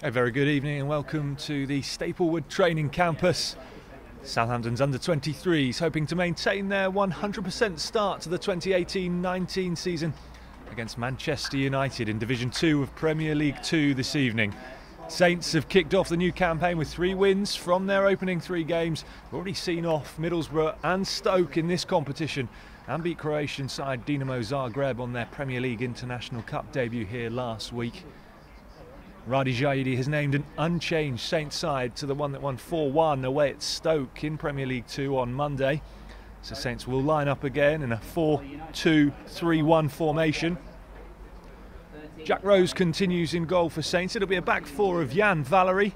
A very good evening and welcome to the Staplewood Training Campus. Southampton's Under-23s hoping to maintain their 100% start to the 2018-19 season against Manchester United in Division 2 of Premier League 2 this evening. Saints have kicked off the new campaign with 3 wins from their opening 3 games. We've already seen off Middlesbrough and Stoke in this competition and beat Croatian side Dinamo Zagreb on their Premier League International Cup debut here last week. Radi Jaidi has named an unchanged Saints side to the one that won 4-1 away at Stoke in Premier League 2 on Monday. So Saints will line up again in a 4-2-3-1 formation. Jack Rose continues in goal for Saints. It'll be a back 4 of Jan Valery,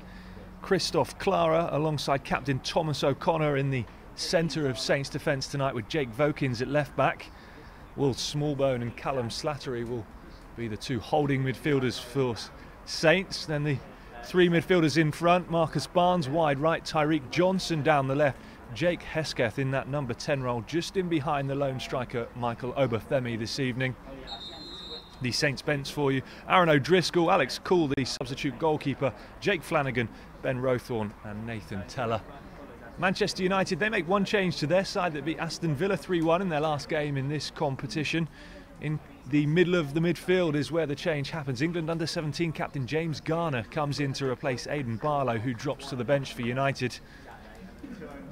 Christoph Clara alongside captain Thomas O'Connor in the centre of Saints defence tonight, with Jake Vokins at left back. Will Smallbone and Callum Slattery will be the 2 holding midfielders for Saints. Then the 3 midfielders in front: Marcus Barnes wide right, Tyreek Johnson down the left, Jake Hesketh in that number 10 role, just in behind the lone striker Michael Obafemi this evening. The Saints bench for you: Aaron O'Driscoll, Alex Cool, the substitute goalkeeper, Jake Flanagan, Ben Rowthorne and Nathan Teller. Manchester United, they make one change to their side that beat Aston Villa 3-1 in their last game in this competition. In the middle of the midfield is where the change happens. England Under-17 captain James Garner comes in to replace Aidan Barlow, who drops to the bench for United.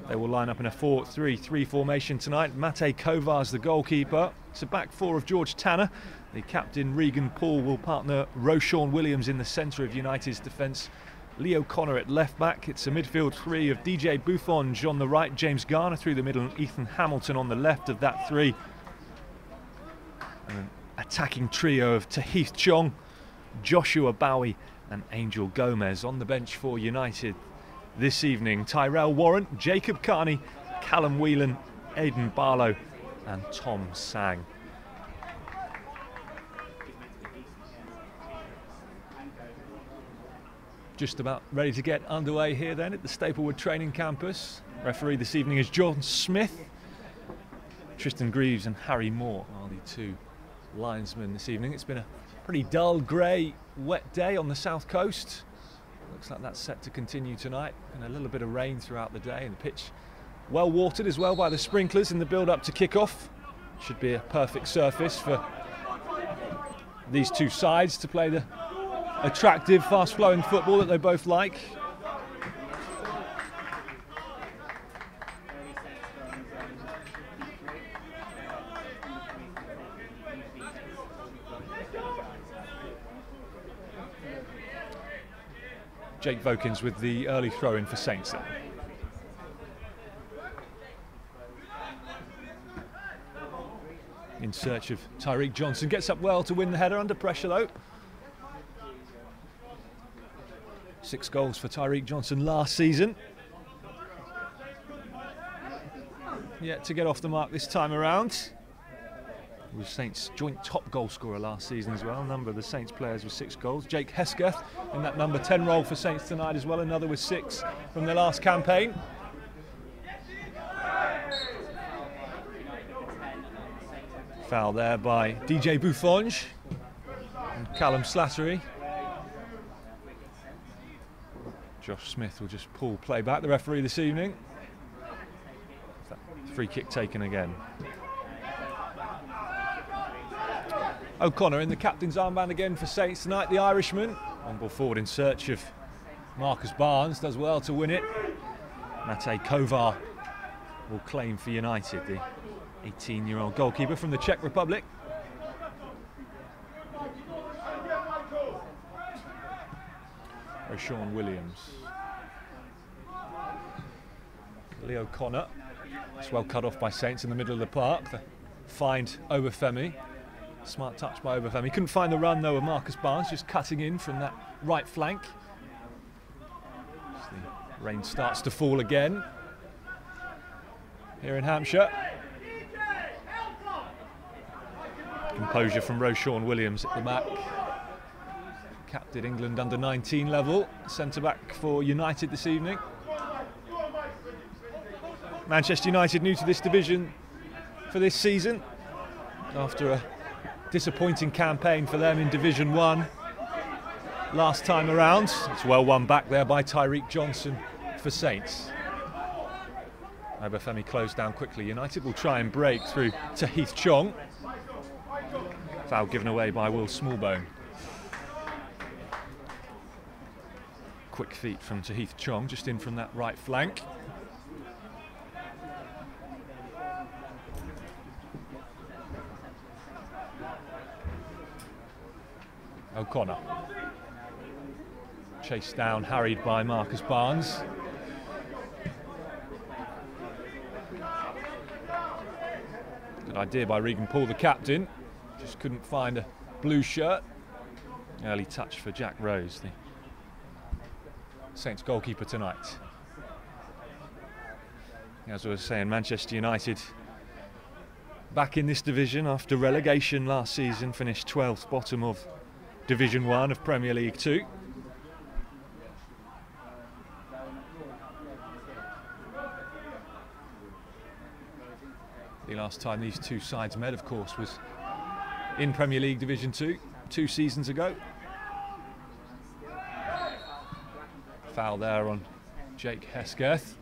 They will line up in a 4-3-3 formation tonight. Mate Kovar's the goalkeeper. It's a back 4 of George Tanner. The captain Regan Paul will partner Rosean Williams in the centre of United's defence. Leo Connor at left back. It's a midfield 3 of DJ Buffonge on the right, James Garner through the middle and Ethan Hamilton on the left of that 3. An attacking trio of Tahith Chong, Joshua Bowie and Angel Gomez. On the bench for United this evening: Tyrell Warrant, Jacob Carney, Callum Whelan, Aidan Barlow and Tom Sang. Just about ready to get underway here then at the Staplewood Training Campus. Referee this evening is John Smith. Tristan Greaves and Harry Moore are the 2 linesmen this evening. It's been a pretty dull, grey, wet day on the south coast. Looks like that's set to continue tonight, and a little bit of rain throughout the day, and the pitch well watered as well by the sprinklers in the build-up to kick-off. Should be a perfect surface for these 2 sides to play the attractive, fast-flowing football that they both like. Jake Vokins with the early throw-in for Saints then. In search of Tyreek Johnson, gets up well to win the header, under pressure though. 6 goals for Tyreek Johnson last season. Yet to get off the mark this time around. He was Saints' joint top goal scorer last season as well. A number of the Saints players with 6 goals. Jake Hesketh in that number 10 role for Saints tonight as well, another with 6 from their last campaign. Foul there by DJ Buffonge and Callum Slattery. Josh Smith will just pull play back, the referee this evening. That free kick taken again. O'Connor in the captain's armband again for Saints tonight, the Irishman. On ball forward in search of Marcus Barnes, does well to win it. Mate Kovar will claim for United, the 18-year-old goalkeeper from the Czech Republic. Rosean Williams. Leo Connor. It's well cut off by Saints in the middle of the park. They find Obafemi. Smart touch by Obafemi. Couldn't find the run though of Marcus Barnes, just cutting in from that right flank. As the rain starts to fall again here in Hampshire. Composure from Rosean Williams at the back. Captain England Under-19 level, centre-back for United this evening. Manchester United new to this division for this season after a disappointing campaign for them in Division 1. last time around. It's well won back there by Tyreek Johnson for Saints. Obafemi closed down quickly. United will try and break through to Heath Chong. Foul given away by Will Smallbone. Quick feet from Tahith Chong, just in from that right flank. O'Connor. Chased down, harried by Marcus Barnes. Good idea by Regan Paul, the captain. Just couldn't find a blue shirt. Early touch for Jack Rose, the Saints goalkeeper tonight. As I was saying, Manchester United back in this division after relegation last season, finished 12th bottom of Division 1 of Premier League 2. The last time these two sides met, of course, was in Premier League Division 2 2 seasons ago. Foul there on Jake Hesketh.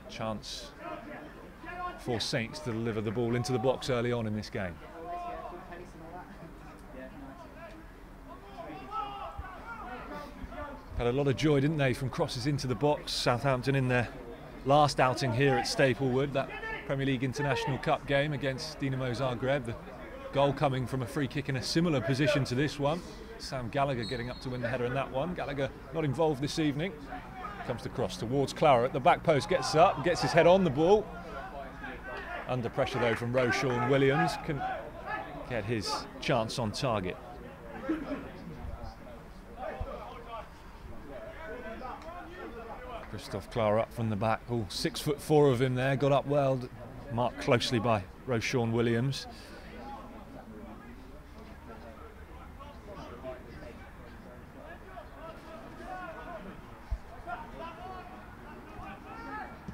Chance for Saints to deliver the ball into the box early on in this game. Had a lot of joy, didn't they, from crosses into the box. Southampton in their last outing here at Staplewood, that Premier League International Cup game against Dinamo Zagreb. The goal coming from a free kick in a similar position to this one. Sam Gallagher getting up to win the header in that one. Gallagher not involved this evening. Comes the cross towards Clara at the back post, gets up, gets his head on the ball. Under pressure though from Roshawn Williams, can get his chance on target. Christophe Clara up from the back, all 6'4" of him there, got up well, marked closely by Roshawn Williams.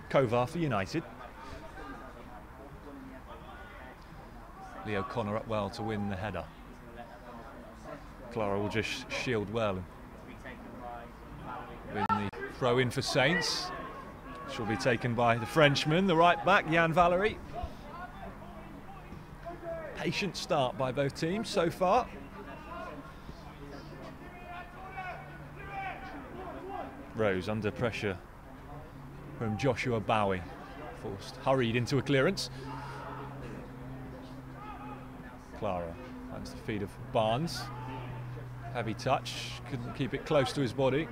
Kovar for United. Leo Connor up well to win the header. Clara will just shield well and win the throw in for Saints. She'll be taken by the Frenchman, the right back, Yann Valery. Patient start by both teams so far. Rose under pressure from Joshua Bowie, hurried into a clearance. Clara finds the feet of Barnes. Heavy touch, couldn't keep it close to his body.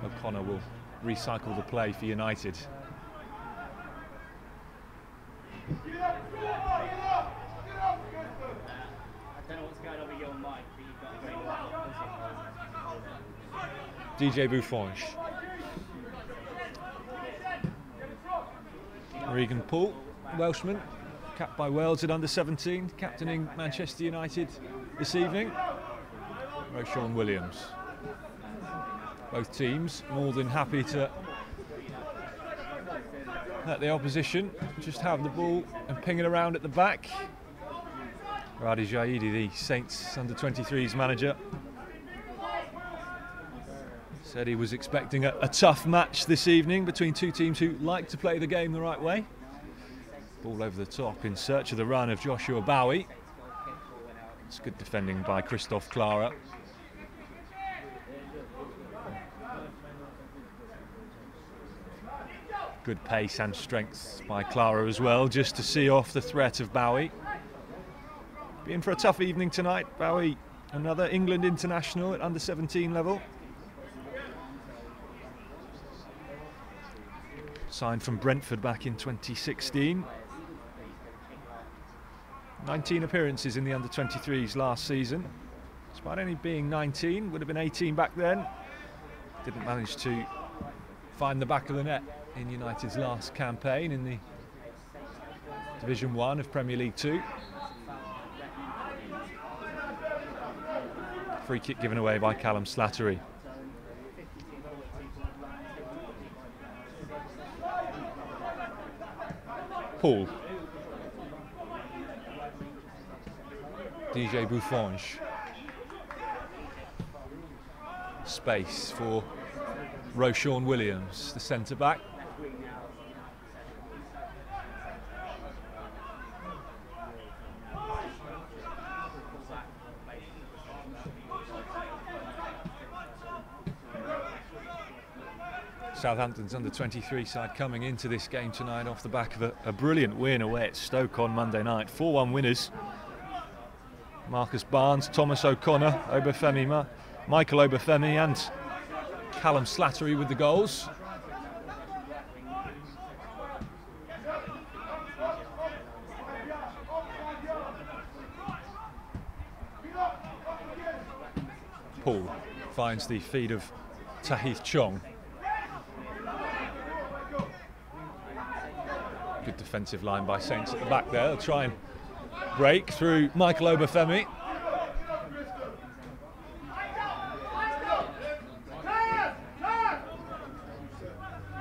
O'Connor will recycle the play for United. DJ Buffonge. Regan Paul, Welshman, capped by Wales at under-17, captaining Manchester United this evening. Roshawn Williams. Both teams more than happy to let the opposition just have the ball and ping it around at the back. Radi Jaidi, the Saints Under-23s manager, said he was expecting a tough match this evening between two teams who like to play the game the right way. Ball over the top in search of the run of Joshua Bowie. It's good defending by Christophe Clara. Good pace and strength by Clara as well, just to see off the threat of Bowie. Being for a tough evening tonight, Bowie, another England international at under-17 level. Signed from Brentford back in 2016. 19 appearances in the under-23s last season. Despite only being 19, would have been 18 back then. Didn't manage to find the back of the net in United's last campaign in the Division 1 of Premier League 2. Free kick given away by Callum Slattery. Paul. DJ Buffonge. space for Rosean Williams, the centre-back. Southampton's under-23 side coming into this game tonight off the back of a brilliant win away at Stoke on Monday night. 4-1 winners. Marcus Barnes, Thomas O'Connor, Michael Obafemi and Callum Slattery with the goals. Paul finds the feed of Tahith Chong. Good defensive line by Saints at the back there. They'll try and break through Michael Obafemi.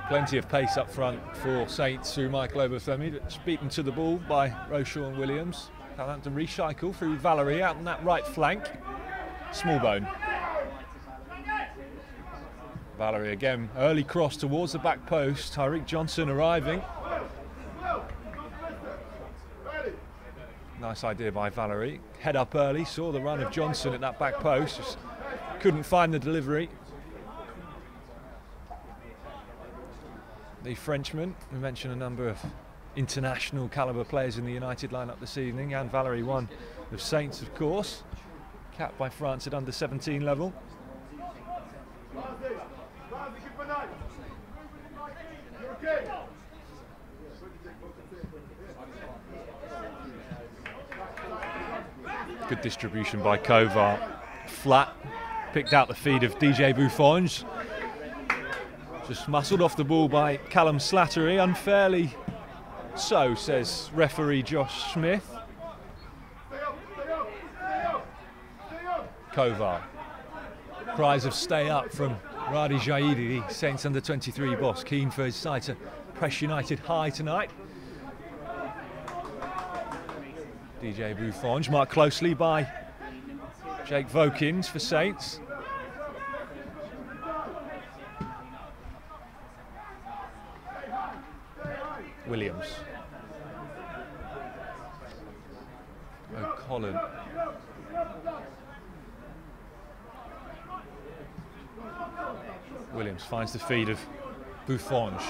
Plenty of pace up front for Saints through Michael Obafemi. That's beaten to the ball by Rosean Williams. Southampton recycle through Valerie out on that right flank. Smallbone. Valerie again, early cross towards the back post. Tyreek Johnson arriving. Nice idea by Valerie. Head up early, saw the run of Johnson at that back post. Just couldn't find the delivery. The Frenchman, we mentioned a number of international calibre players in the United lineup this evening, and Valerie, one of Saints, of course. Capped by France at under-17 level. Good distribution by Kovar. Flat, picked out the feed of DJ Buffonge. Just muscled off the ball by Callum Slattery, unfairly so, says referee Josh Smith. Kovar. Cries of stay up from Radi Jaidi, the Saints under-23 boss, keen for his side to press United high tonight. DJ Buffonge marked closely by Jake Vokins for Saints. Williams. O'Colin. Williams finds the feed of Buffonge.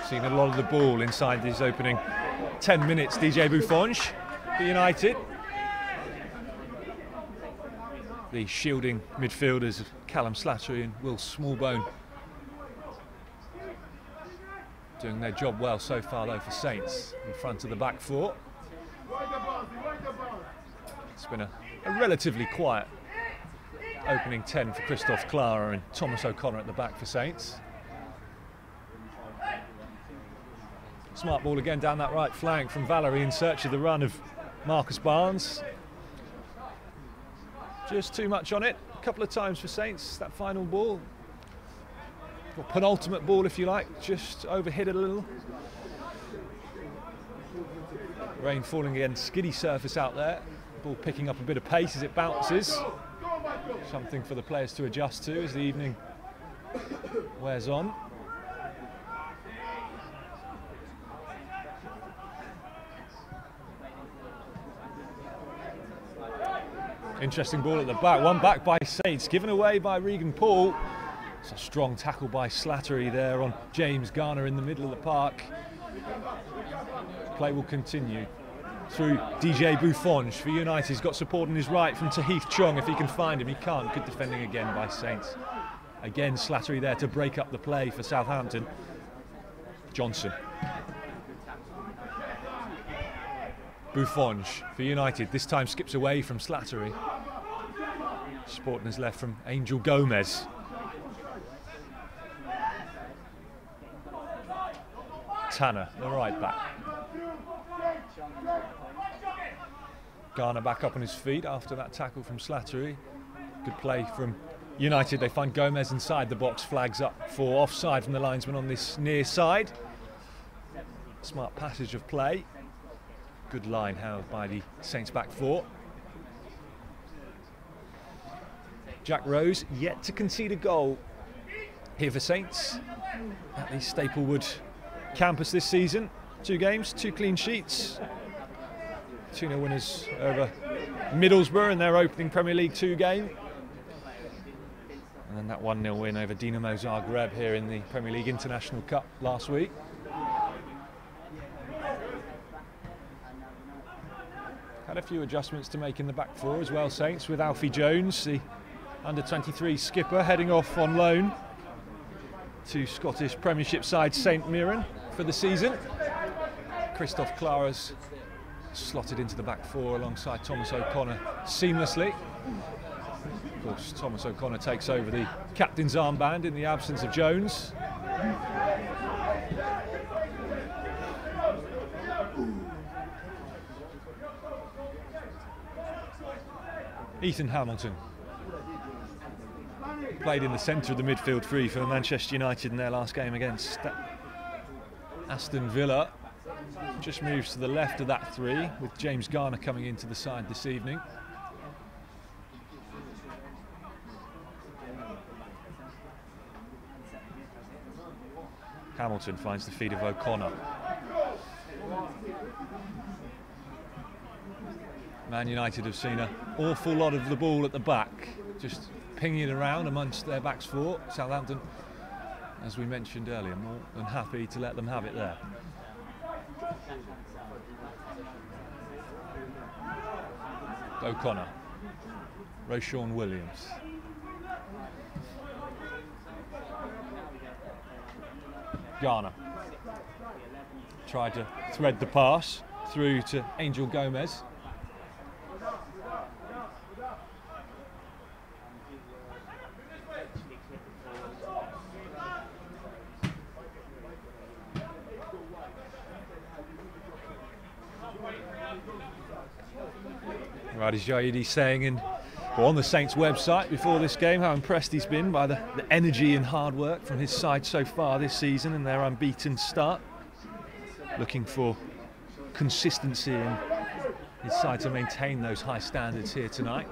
Seen a lot of the ball inside these opening 10 minutes. DJ Buffonge for United. The shielding midfielders of Callum Slattery and Will Smallbone doing their job well so far though for Saints in front of the back four. It's been a relatively quiet opening 10 for Christophe Clara and Thomas O'Connor at the back for Saints. Smart ball again down that right flank from Valerie in search of the run of Marcus Barnes. Just too much on it. A couple of times for Saints, that final ball. Or penultimate ball, if you like, just overhit it a little. Rain falling again, skiddy surface out there. Ball picking up a bit of pace as it bounces. Something for the players to adjust to as the evening wears on. Interesting ball at the back, one back by Saints, given away by Regan Paul. It's a strong tackle by Slattery there on James Garner in the middle of the park. Play will continue through DJ Buffonge for United. He's got support on his right from Tahith Chong if he can find him. He can't. Good defending again by Saints. Again Slattery there to break up the play for Southampton. Johnson. Buffonge for United. This time skips away from Slattery. Supporting his left from Angel Gomez. Tanner, the right back. Garner back up on his feet after that tackle from Slattery. Good play from United. They find Gomez inside the box, flags up for offside from the linesman on this near side. Smart passage of play. Good line held by the Saints back four. Jack Rose yet to concede a goal here for Saints at the Staplewood Campus this season. 2 games, 2 clean sheets. 2-0 winners over Middlesbrough in their opening Premier League 2 game. And then that 1-0 win over Dinamo Zagreb here in the Premier League International Cup last week. Had a few adjustments to make in the back 4 as well, Saints, with Alfie Jones, the Under-23 skipper, heading off on loan to Scottish Premiership side St Mirren for the season. Christoph Clara's slotted into the back 4 alongside Thomas O'Connor seamlessly. Of course, Thomas O'Connor takes over the captain's armband in the absence of Jones. Ethan Hamilton played in the centre of the midfield 3 for Manchester United in their last game against Aston Villa. Just moves to the left of that 3, with James Garner coming into the side this evening. Hamilton finds the feet of O'Connor. Man United have seen an awful lot of the ball at the back, just pinging around amongst their backs 4. Southampton, as we mentioned earlier, more than happy to let them have it there. O'Connor, Roshawn Williams. Garner tried to thread the pass through to Angel Gomez. Radi Jaidi saying on the Saints website before this game how impressed he's been by the energy and hard work from his side so far this season and their unbeaten start. Looking for consistency in his side to maintain those high standards here tonight.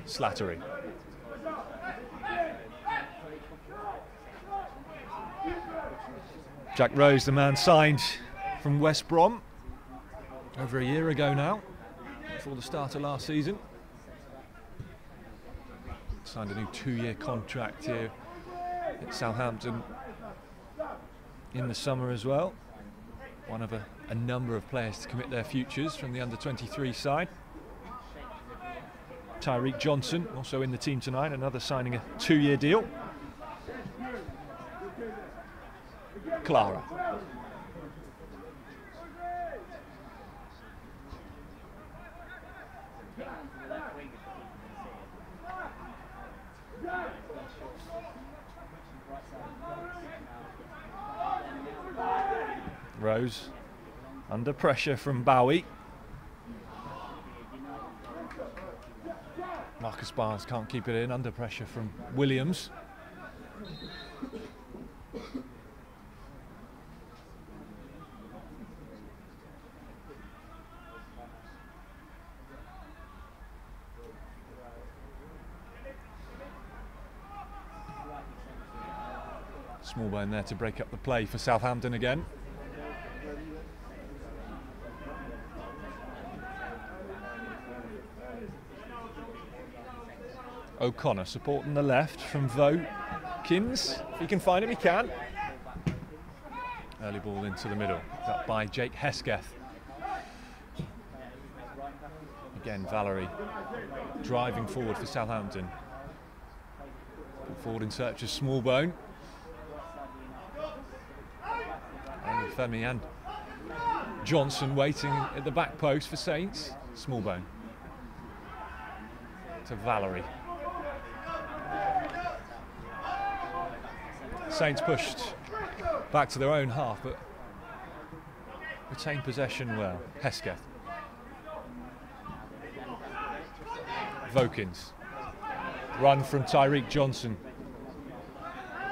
Slattery. Jack Rose, the man signed from West Brom over a year ago now, before the start of last season. Signed a new 2-year contract here at Southampton in the summer as well. One of a number of players to commit their futures from the Under-23 side. Tyreek Johnson also in the team tonight, another signing a 2-year deal. Clara. Rose under pressure from Bowie. Marcus Barnes can't keep it in, under pressure from Williams. Smallbone there to break up the play for Southampton again. O'Connor supporting the left from Vokins. If he can find him, he can. Early ball into the middle, up by Jake Hesketh. Again, Valerie driving forward for Southampton. Put forward in search of Smallbone. And Femi and Johnson waiting at the back post for Saints. Smallbone to Valerie. Saints pushed back to their own half, but retained possession well. Hesketh. Vokins. Run from Tyreek Johnson.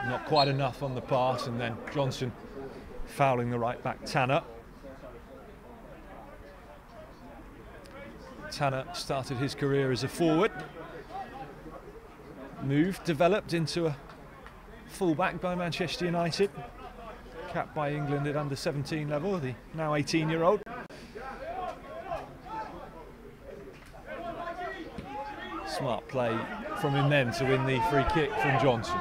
Not quite enough on the pass, and then Johnson fouling the right back Tanner. Tanner started his career as a forward, developed into a full-back by Manchester United, capped by England at under-17 level, the now 18-year-old. Smart play from him then to win the free kick from Johnson.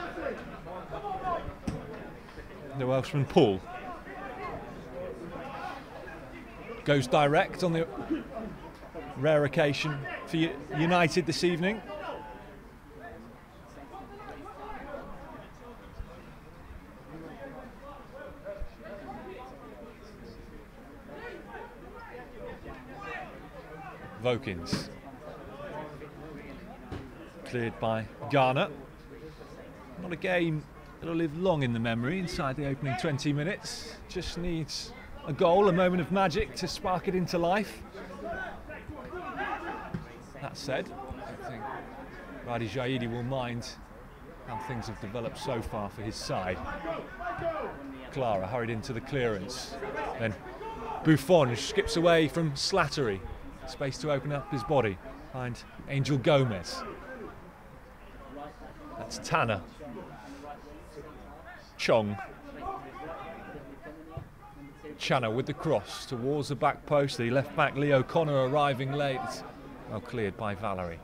The Welshman Paul goes direct on the rare occasion for United this evening. Vokins cleared by Garner. Not a game that'll live long in the memory inside the opening 20 minutes. Just needs a goal, a moment of magic to spark it into life. That said, I think Radi Jaidi will mind how things have developed so far for his side. Clara hurried into the clearance. Then Buffon skips away from Slattery. Space to open up his body behind Angel Gomez. That's Tanner. Chong. Channer with the cross towards the back post. The left back Lee O'Connor arriving late. Well cleared by Valerie.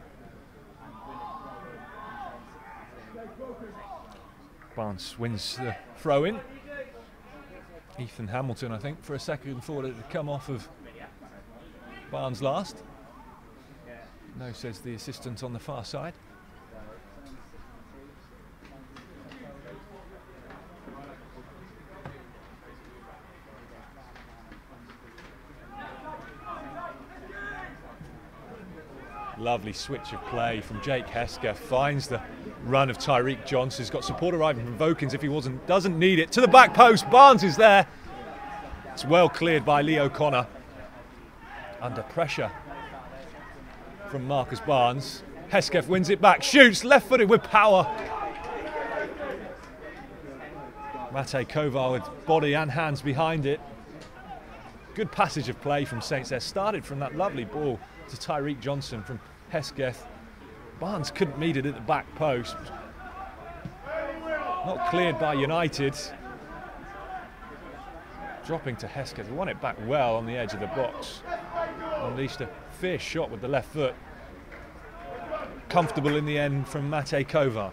Barnes wins the throw in. Ethan Hamilton, I think, for a second thought it had come off of Barnes last. No, says the assistant on the far side. Lovely switch of play from Jake Hesketh, finds the run of Tyreek Johnson. He's got support arriving from Vokins if he doesn't need it. To the back post, Barnes is there. It's well cleared by Lee O'Connor. Under pressure from Marcus Barnes. Hesketh wins it back, shoots, left-footed with power. Mate Kovar with body and hands behind it. Good passage of play from Saints there. Started from that lovely ball to Tyreek Johnson from Hesketh. Barnes couldn't meet it at the back post. Not cleared by United. Dropping to Hesketh, won it back well on the edge of the box. Unleashed a fierce shot with the left foot. Comfortable in the end from Mate Kovar.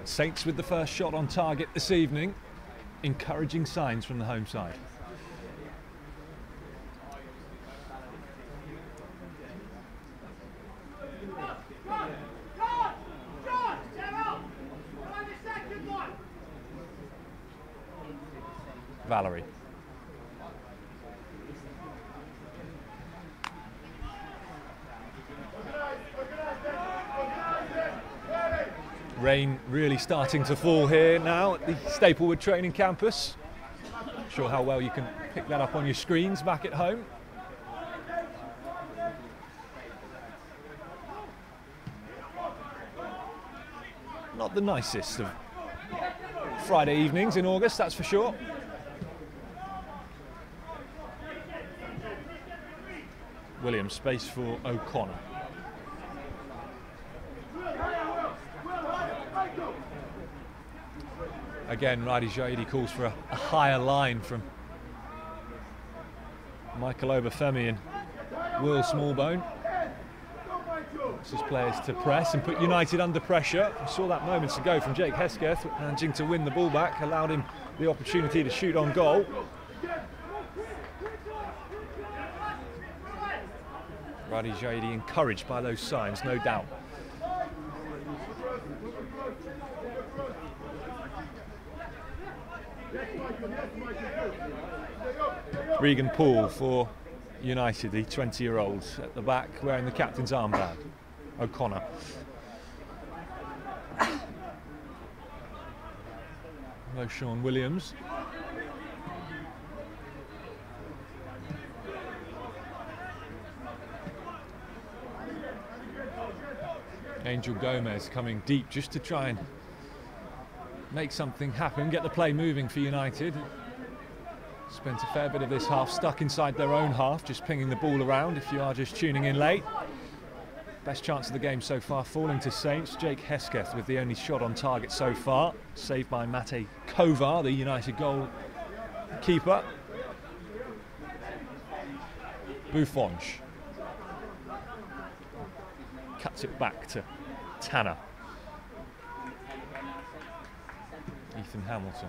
Saints with the first shot on target this evening. Encouraging signs from the home side. Valerie. Rain really starting to fall here now at the Staplewood Training Campus. Not sure how well you can pick that up on your screens back at home. Not the nicest of Friday evenings in August, that's for sure. Williams, space for O'Connor. Again, Radi Jaidi calls for a higher line from Michael Obafemi and Will Smallbone. Wants his players to press and put United under pressure. We saw that moments ago from Jake Hesketh, managing to win the ball back, allowed him the opportunity to shoot on goal. Radi Jaidi encouraged by those signs, no doubt. Regan Poole for United, the 20-year-old at the back, wearing the captain's armband. O'Connor. Hello, Sean Williams. Angel Gomez coming deep just to try and make something happen, get the play moving for United. Spent a fair bit of this half stuck inside their own half, just pinging the ball around if you are just tuning in late. Best chance of the game so far falling to Saints. Jake Hesketh with the only shot on target so far. Saved by Mate Kovar, the United goal keeper. Buffonge cuts it back to Tanner. Ethan Hamilton.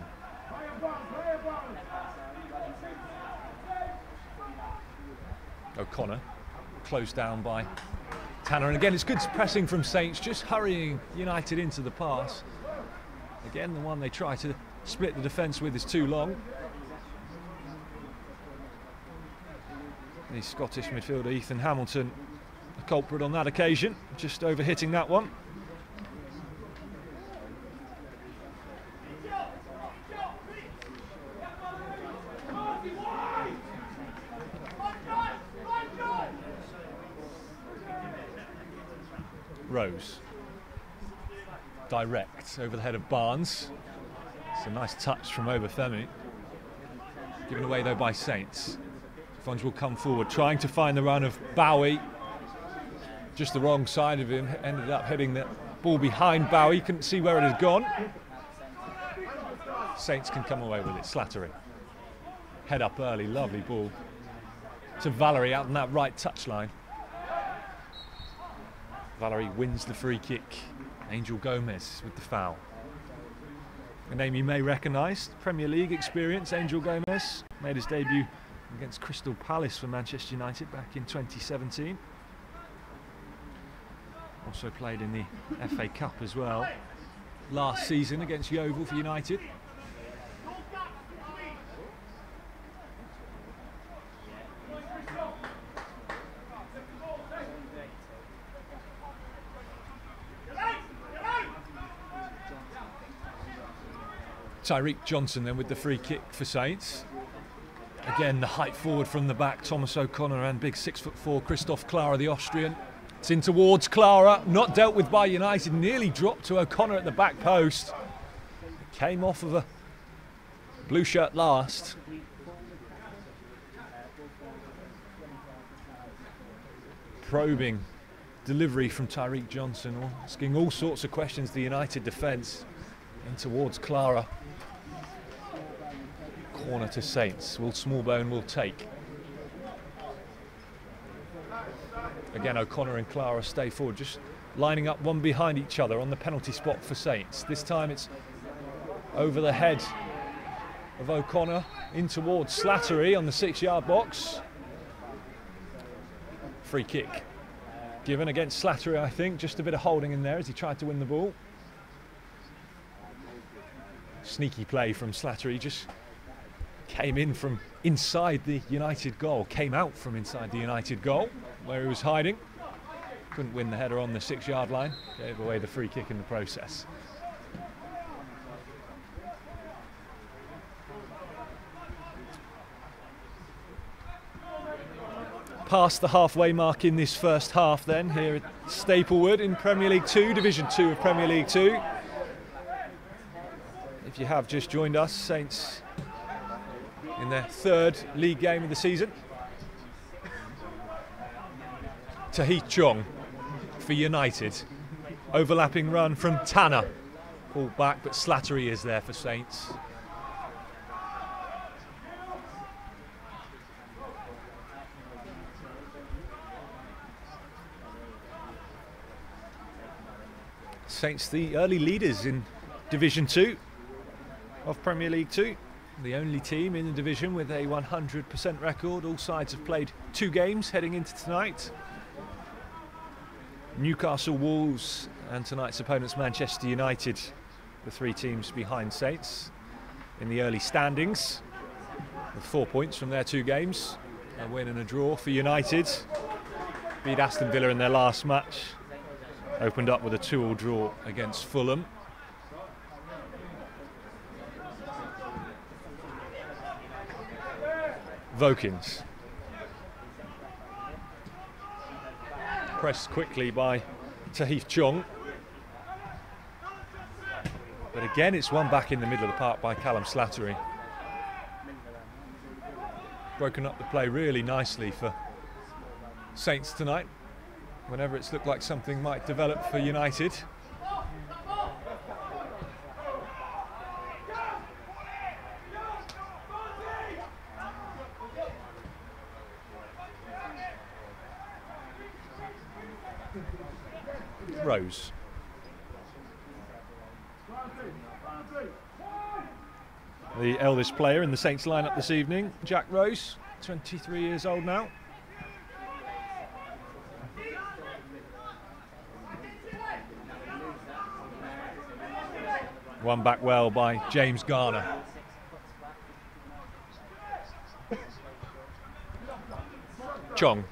O'Connor closed down by Tanner, and again it's good pressing from Saints, just hurrying United into the pass. Again, the one they try to split the defence with is too long. The Scottish midfielder Ethan Hamilton, the culprit on that occasion, just overhitting that one. Rose, direct over the head of Barnes. It's a nice touch from Obafemi. Given away though by Saints. Funge will come forward, trying to find the run of Bowie. Just the wrong side of him, ended up hitting the ball behind Bowie, couldn't see where it had gone. Saints can come away with it, Slattery. Head up early, lovely ball to Valerie out on that right touchline. Valerie wins the free kick. Angel Gomez with the foul. A name you may recognise, Premier League experience. Angel Gomez made his debut against Crystal Palace for Manchester United back in 2017. Also played in the FA Cup as well last season against Yeovil for United. Tyreek Johnson then with the free kick for Saints. Again, the height forward from the back, Thomas O'Connor and big 6'4" Christoph Klara, the Austrian. It's in towards Klara, not dealt with by United, nearly dropped to O'Connor at the back post. Came off of a blue shirt last. Probing delivery from Tyreek Johnson, asking all sorts of questions to the United defence. In towards Klara. Corner to Saints. Will Smallbone will take. Again, O'Connor and Klara stay forward, just lining up one behind each other on the penalty spot for Saints. This time it's over the head of O'Connor in towards Slattery on the 6-yard box. Free kick given against Slattery, I think. Just a bit of holding in there as he tried to win the ball. Sneaky play from Slattery, just came in from inside the United goal, came out from inside the United goal where he was hiding. Couldn't win the header on the 6-yard line, gave away the free kick in the process. Past the halfway mark in this first half then, here at Staplewood in Premier League 2, Division 2 of Premier League 2. If you have just joined us, Saints in their third league game of the season. Tahith Chong for United. Overlapping run from Tanner. Pulled back, but Slattery is there for Saints. Saints the early leaders in Division 2 of Premier League 2. The only team in the division with a 100% record. All sides have played 2 games heading into tonight. Newcastle, Wolves and tonight's opponents Manchester United, the 3 teams behind Saints in the early standings with 4 points from their 2 games. A win and a draw for United. Beat Aston Villa in their last match. Opened up with a 2-2 draw against Fulham. Vokins. Pressed quickly by Tahith Chong. But again, it's one back in the middle of the park by Callum Slattery. Broken up the play really nicely for Saints tonight, whenever it's looked like something might develop for United. Rose. The eldest player in the Saints lineup this evening, Jack Rose, 23 years old now. One back well by James Garner. Chong.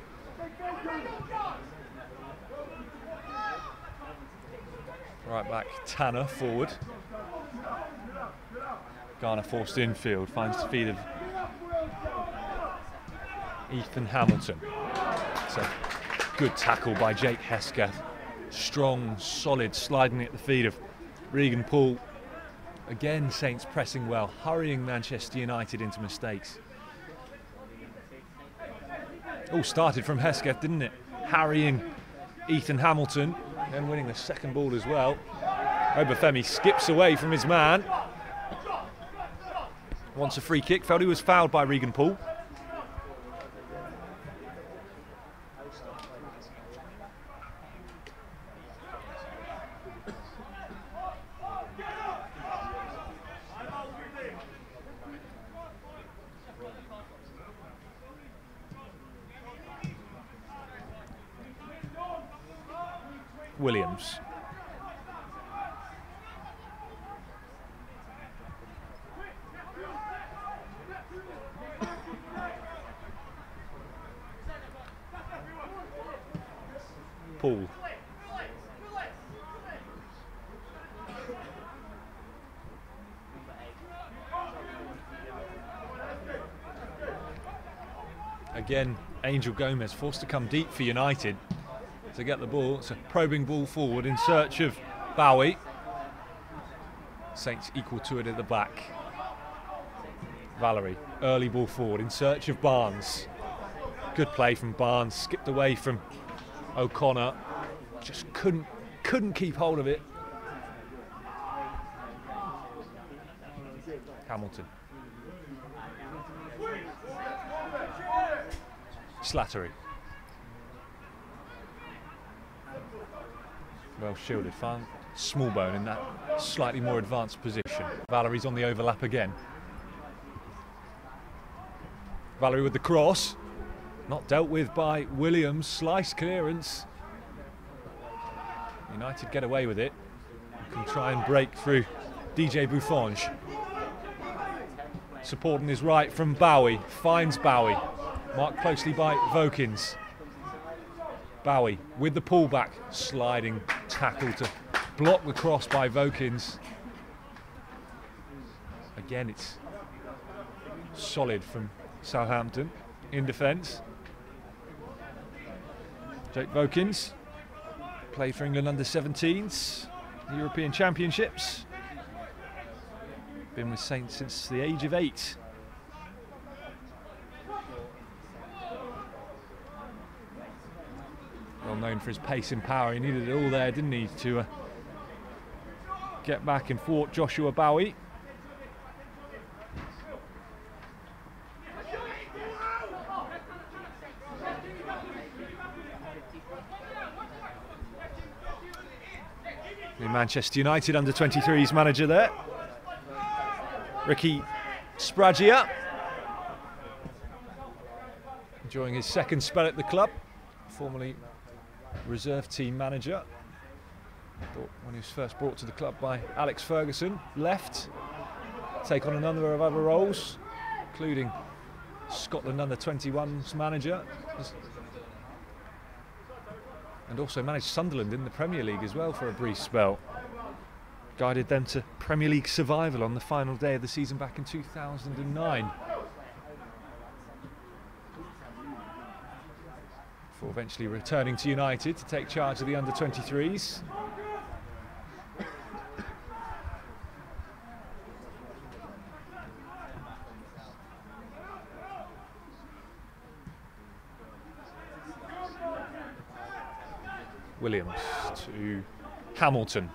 Right back, Tanner forward. Garner forced infield, finds the feet of Ethan Hamilton. It's a good tackle by Jake Hesketh. Strong, solid, sliding at the feet of Regan Poole. Again, Saints pressing well, hurrying Manchester United into mistakes. All started from Hesketh, didn't it? Harrying Ethan Hamilton, then winning the second ball as well. Obafemi skips away from his man. Wants a free kick, felt he was fouled by Regan Poole. Williams. Poole. Again, Angel Gomez forced to come deep for United to get the ball. It's a probing ball forward in search of Bowie. Saints equal to it at the back. Valerie, early ball forward in search of Barnes. Good play from Barnes, skipped away from O'Connor, just couldn't keep hold of it. Hamilton. Slattery. Well shielded, found Smallbone in that slightly more advanced position. Valerie's on the overlap again. Valerie with the cross. Not dealt with by Williams. Slice clearance. United get away with it. Can try and break through DJ Buffonge. Supporting his right from Bowie. Finds Bowie. Marked closely by Vokins. Bowie with the pullback. Sliding tackle to block the cross by Vokins. Again, it's solid from Southampton in defence. Jake Vokins played for England under-17s, the European Championships. Been with Saints since the age of 8. Well known for his pace and power. He needed it all there, didn't he, to get back and thwart Joshua Bowie. The Manchester United under-23s manager there, Ricky Spragia, enjoying his second spell at the club, formerly reserve team manager. When he was first brought to the club by Alex Ferguson, left, take on a number of other roles, including Scotland under-21s manager, and also managed Sunderland in the Premier League as well for a brief spell. Guided them to Premier League survival on the final day of the season back in 2009. Before eventually returning to United to take charge of the under-23s. Williams to Hamilton.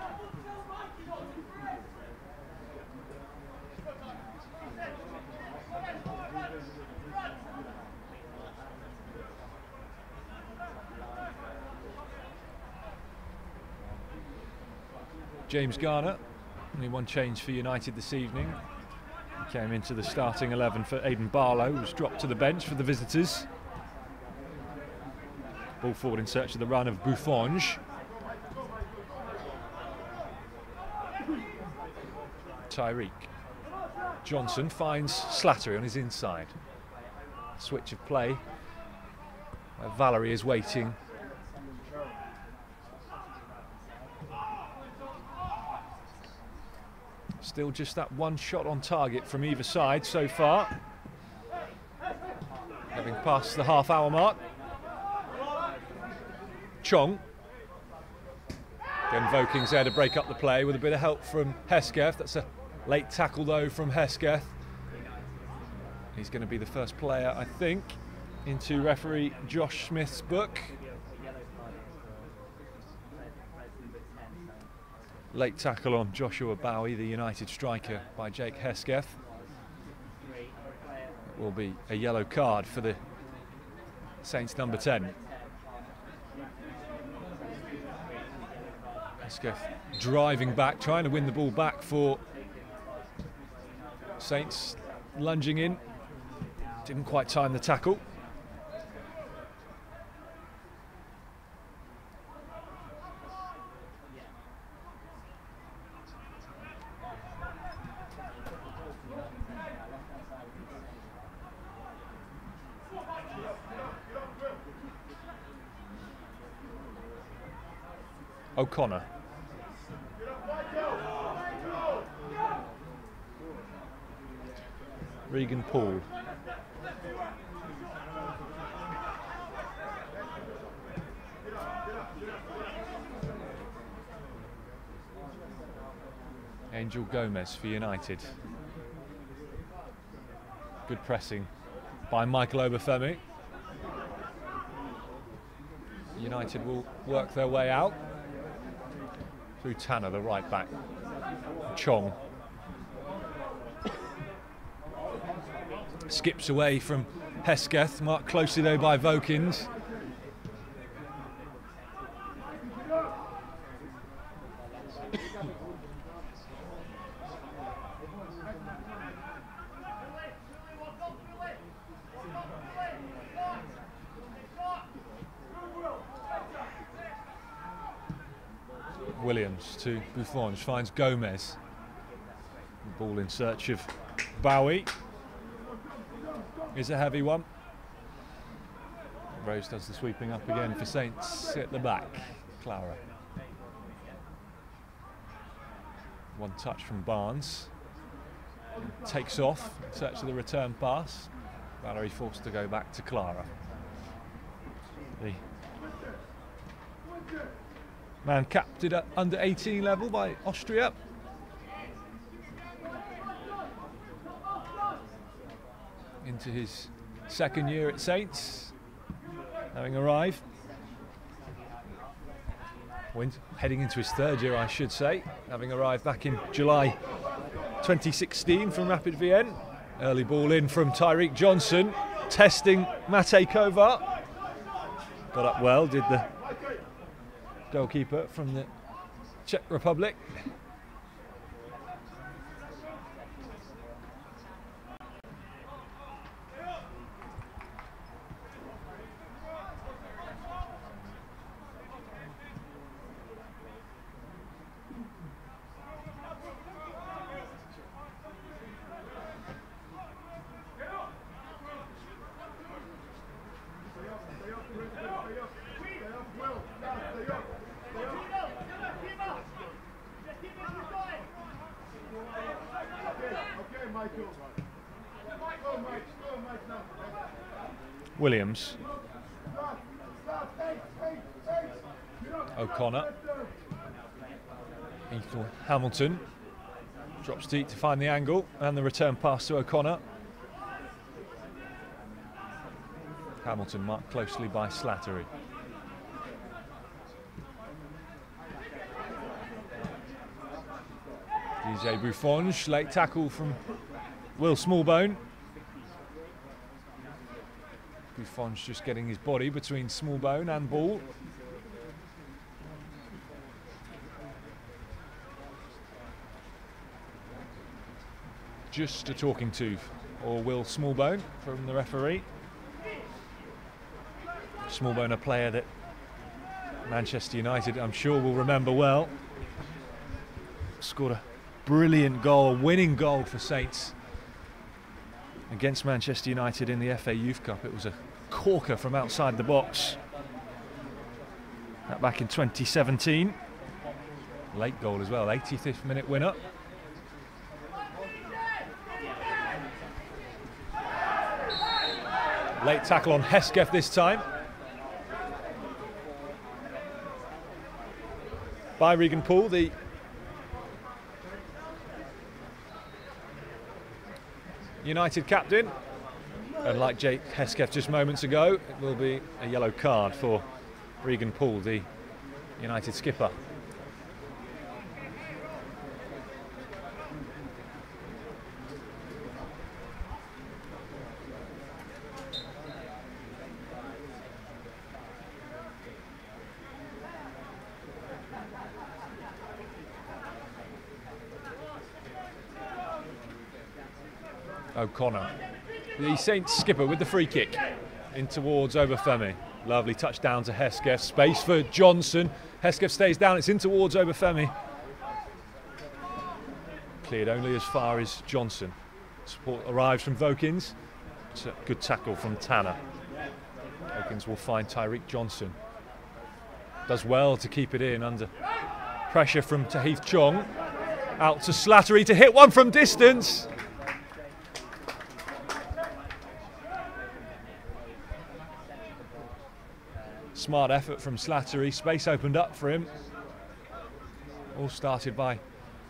James Garner, only one change for United this evening. He came into the starting 11 for Aidan Barlow, who was dropped to the bench for the visitors. Ball forward in search of the run of Buffonge. Tyreek Johnson finds Slattery on his inside. Switch of play where Valerie is waiting. Still just that one shot on target from either side so far. Having passed the half-hour mark. Chong. Then Voking's there to break up the play with a bit of help from Hesketh. That's a late tackle though from Hesketh. He's going to be the first player, I think, into referee Josh Smith's book. Late tackle on Joshua Bowie, the United striker, by Jake Hesketh. It will be a yellow card for the Saints number 10. Hesketh driving back, trying to win the ball back for Saints, lunging in. Didn't quite time the tackle. O'Connor. Regan Paul. Angel Gomez for United. Good pressing by Michael Obafemi. United will work their way out through Tanner, the right back. Chong skips away from Hesketh, marked closely though by Vokins. Williams to Buffonge, finds Gomez. The ball in search of Bowie. Is a heavy one. Rose does the sweeping up again for Saints at the back. Clara. One touch from Barnes. Takes off in search of the return pass. Valerie forced to go back to Clara. The man capped at under 18 level by Austria. Into his second year at Saints, having arrived. Heading into his third year, I should say, having arrived back in July 2016 from Rapid Vienna. Early ball in from Tyreek Johnson, testing Matej Kovar. Got up well, did the goalkeeper from the Czech Republic. Williams. O'Connor. Ethel Hamilton. Drops deep to find the angle, and the return pass to O'Connor. Hamilton marked closely by Slattery. DJ Buffonge, late tackle from Will Smallbone. Buffonge just getting his body between Smallbone and ball. Just a talking to or Will Smallbone from the referee. Smallbone, a player that Manchester United, I'm sure, will remember well. Scored a brilliant goal, a winning goal for Saints against Manchester United in the FA Youth Cup. It was a corker from outside the box. That back in 2017. Late goal as well, 85th minute winner. Late tackle on Hesketh this time. By Regan Poole, the United captain. And like Jake Hesketh just moments ago, it will be a yellow card for Regan Poole, the United skipper. O'Connor, the Saints skipper, with the free kick in towards Obafemi. Lovely touchdown to Hesketh. Space for Johnson. Hesketh stays down. It's in towards Obafemi. Cleared only as far as Johnson. Support arrives from Vokins. It's a good tackle from Tanner. Vokins will find Tyreek Johnson. Does well to keep it in under pressure from Tahith Chong. Out to Slattery to hit one from distance. Smart effort from Slattery, space opened up for him. All started by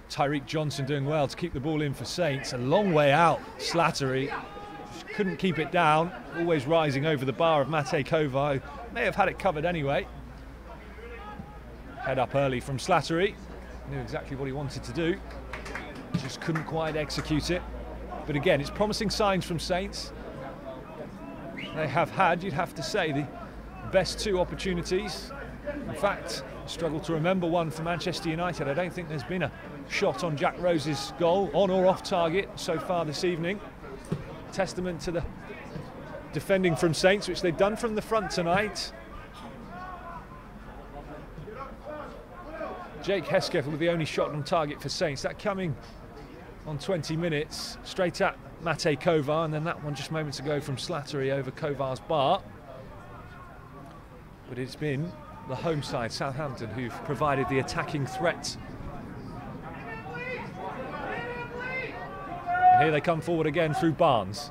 Tyreek Johnson doing well to keep the ball in for Saints. A long way out, Slattery just couldn't keep it down, always rising over the bar of Mate Kovar, who may have had it covered anyway. Head up early from Slattery, knew exactly what he wanted to do, just couldn't quite execute it. But again, it's promising signs from Saints. They have had, you'd have to say, the best two opportunities. In fact, struggle to remember one for Manchester United. I don't think there's been a shot on Jack Rose's goal, on or off target, so far this evening. Testament to the defending from Saints, which they've done from the front tonight. Jake Hesketh with the only shot on target for Saints. That coming on 20 minutes, straight at Mate Kovar, and then that one just moments ago from Slattery over Kovar's bar. But it's been the home side, Southampton, who've provided the attacking threat. And here they come forward again through Barnes.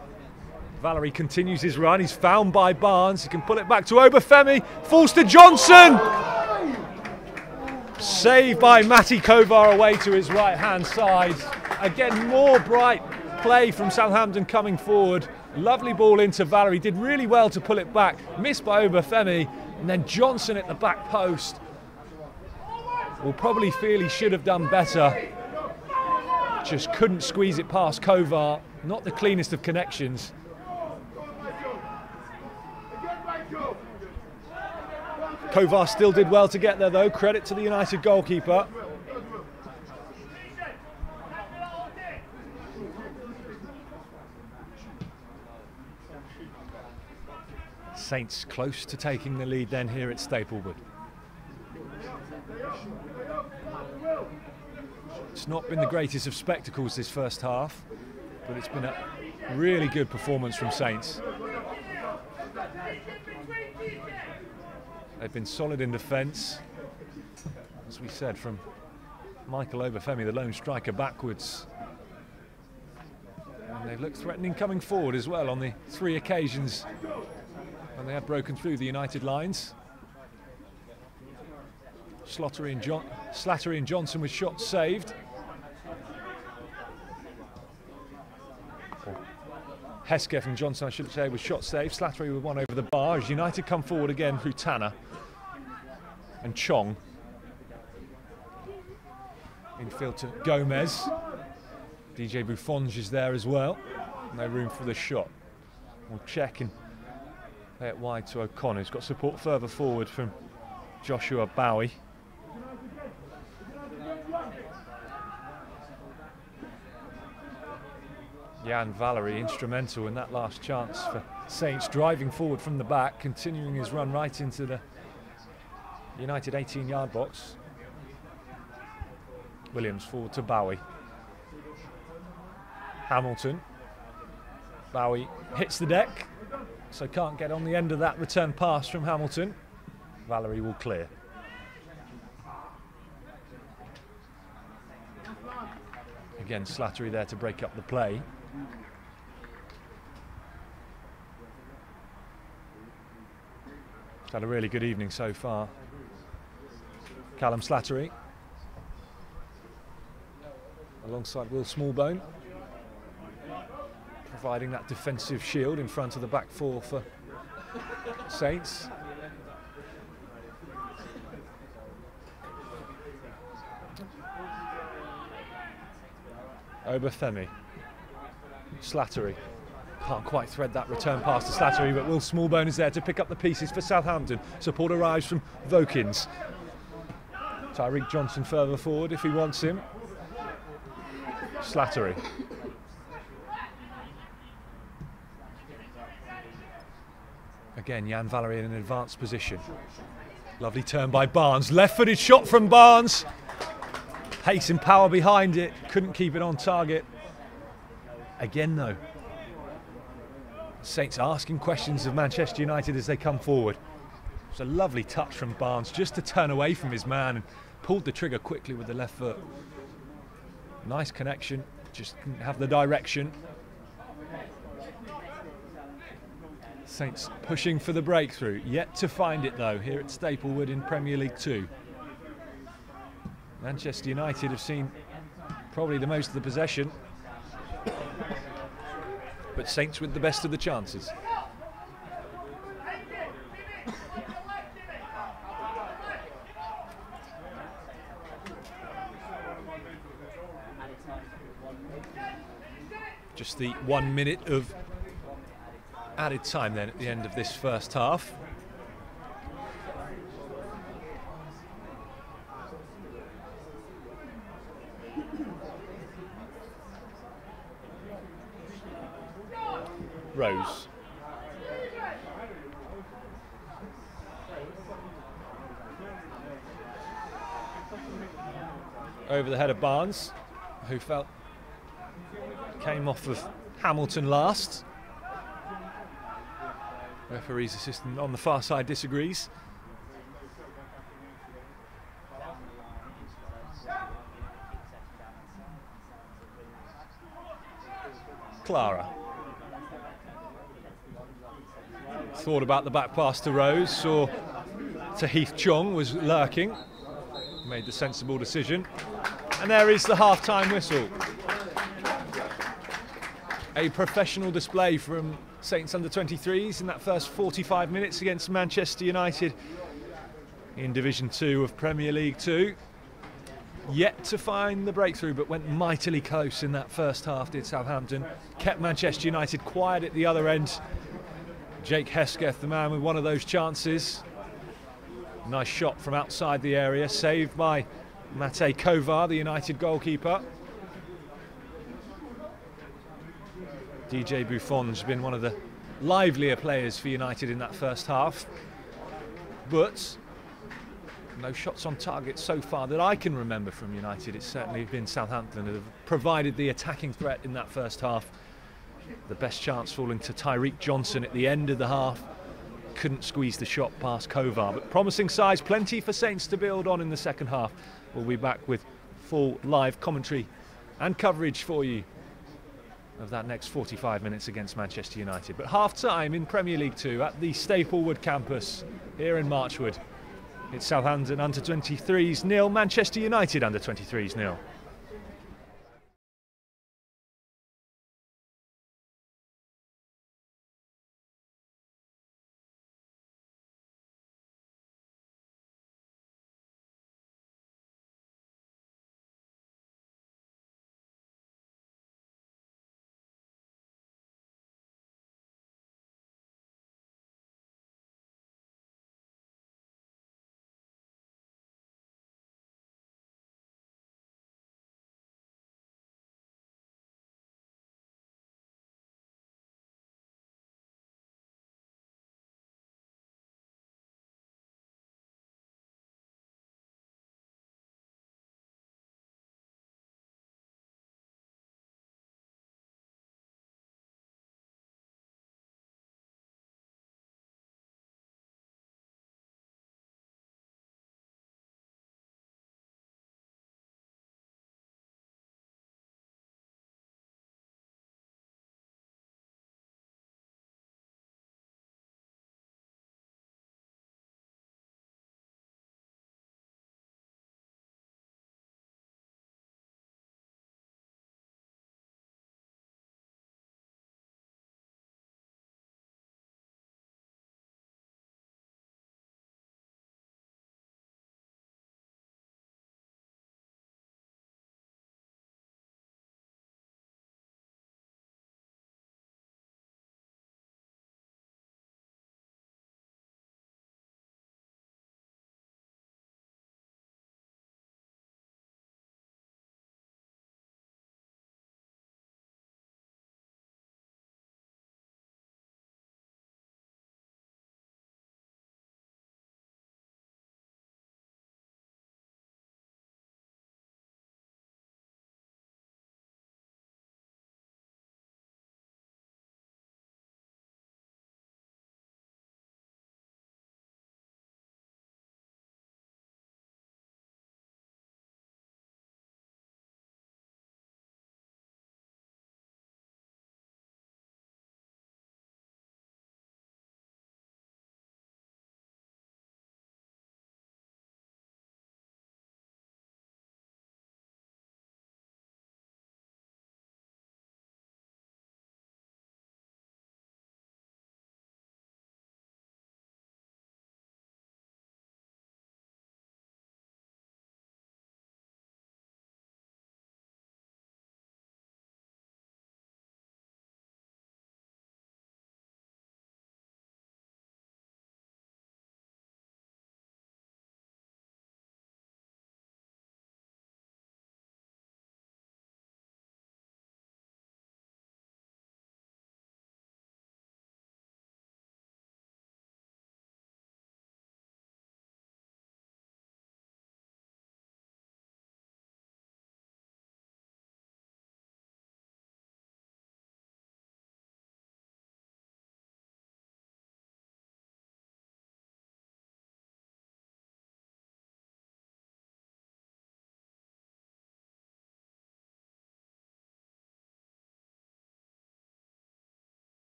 Valerie continues his run. He's found by Barnes. He can pull it back to Obafemi. Falls to Johnson. Saved by Mate Kovar away to his right-hand side. Again, more bright play from Southampton coming forward. Lovely ball into Valerie. Did really well to pull it back. Missed by Obafemi. And then Johnson at the back post will probably feel he should have done better. Just couldn't squeeze it past Kovar. Not the cleanest of connections. Kovar still did well to get there though. Credit to the United goalkeeper. Saints close to taking the lead then here at Staplewood. It's not been the greatest of spectacles this first half, but it's been a really good performance from Saints. They've been solid in defence, as we said, from Michael Obafemi, the lone striker, backwards. And they've looked threatening coming forward as well on the 3 occasions when they have broken through the United lines. Slattery and Johnson with shots saved. Hesketh and Johnson, I should say, with shots saved. Slattery with one over the bar as United come forward again through Tanner and Chong. Infield to Gomez. DJ Buffonge is there as well. No room for the shot. We'll check and play it wide to O'Connor, who's got support further forward from Joshua Bowie. Jan Valery instrumental in that last chance for Saints, driving forward from the back, continuing his run right into the United 18-yard box. Williams forward to Bowie. Hamilton. Bowie hits the deck, so can't get on the end of that return pass from Hamilton. Valery will clear. Again, Slattery there to break up the play. He's had a really good evening so far. Callum Slattery alongside Will Smallbone, providing that defensive shield in front of the back four for Saints. Obafemi. Slattery. Can't quite thread that return pass to Slattery, but Will Smallbone is there to pick up the pieces for Southampton. Support arrives from Vokins. Tyreek Johnson further forward if he wants him. Slattery. Again, Jan Valery in an advanced position. Lovely turn by Barnes. Left-footed shot from Barnes. Pace and power behind it. Couldn't keep it on target. Again, though, Saints asking questions of Manchester United as they come forward. It's a lovely touch from Barnes just to turn away from his man and pulled the trigger quickly with the left foot. Nice connection, just didn't have the direction. Saints pushing for the breakthrough, yet to find it though here at Staplewood in Premier League 2. Manchester United have seen probably the most of the possession, but Saints with the best of the chances. Just the 1 minute of added time then at the end of this first half. Rose. Over the head of Barnes, who came off of Hamilton last. Referee's assistant on the far side disagrees. Clara. Thought about the back pass to Rose, saw Tahith Chong was lurking, made the sensible decision. And there is the half-time whistle. A professional display from Saints Under-23s in that first 45 minutes against Manchester United in Division 2 of Premier League 2. Yet to find the breakthrough, but went mightily close in that first half, did Southampton. Kept Manchester United quiet at the other end. Jake Hesketh, the man with one of those chances. Nice shot from outside the area, saved by Matej Kovar, the United goalkeeper. DJ Buffon's been one of the livelier players for United in that first half, but no shots on target so far that I can remember from United. It's certainly been Southampton that have provided the attacking threat in that first half. The best chance falling to Tyreek Johnson at the end of the half. Couldn't squeeze the shot past Kovar, but promising size, plenty for Saints to build on in the second half. We'll be back with full live commentary and coverage for you of that next 45 minutes against Manchester United. But half-time in Premier League 2 at the Staplewood Campus here in Marchwood. It's Southampton Under-23s 0, Manchester United Under-23s 0.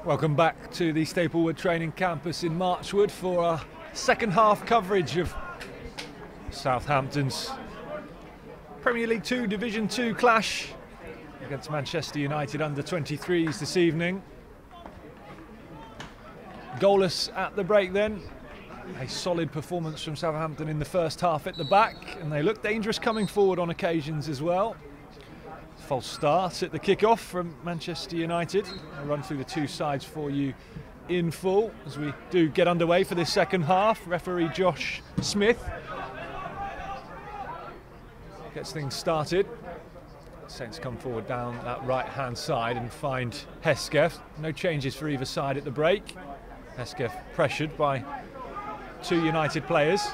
Welcome back to the Staplewood Training Campus in Marchwood for our second half coverage of Southampton's Premier League 2 Division 2 clash against Manchester United Under-23s this evening. Goalless at the break then. A solid performance from Southampton in the first half at the back, and they look dangerous coming forward on occasions as well. False start at the kick-off from Manchester United. I'll run through the two sides for you in full as we do get underway for this second half. Referee Josh Smith gets things started. Saints come forward down that right-hand side and find Hesketh. No changes for either side at the break. Hesketh pressured by two United players.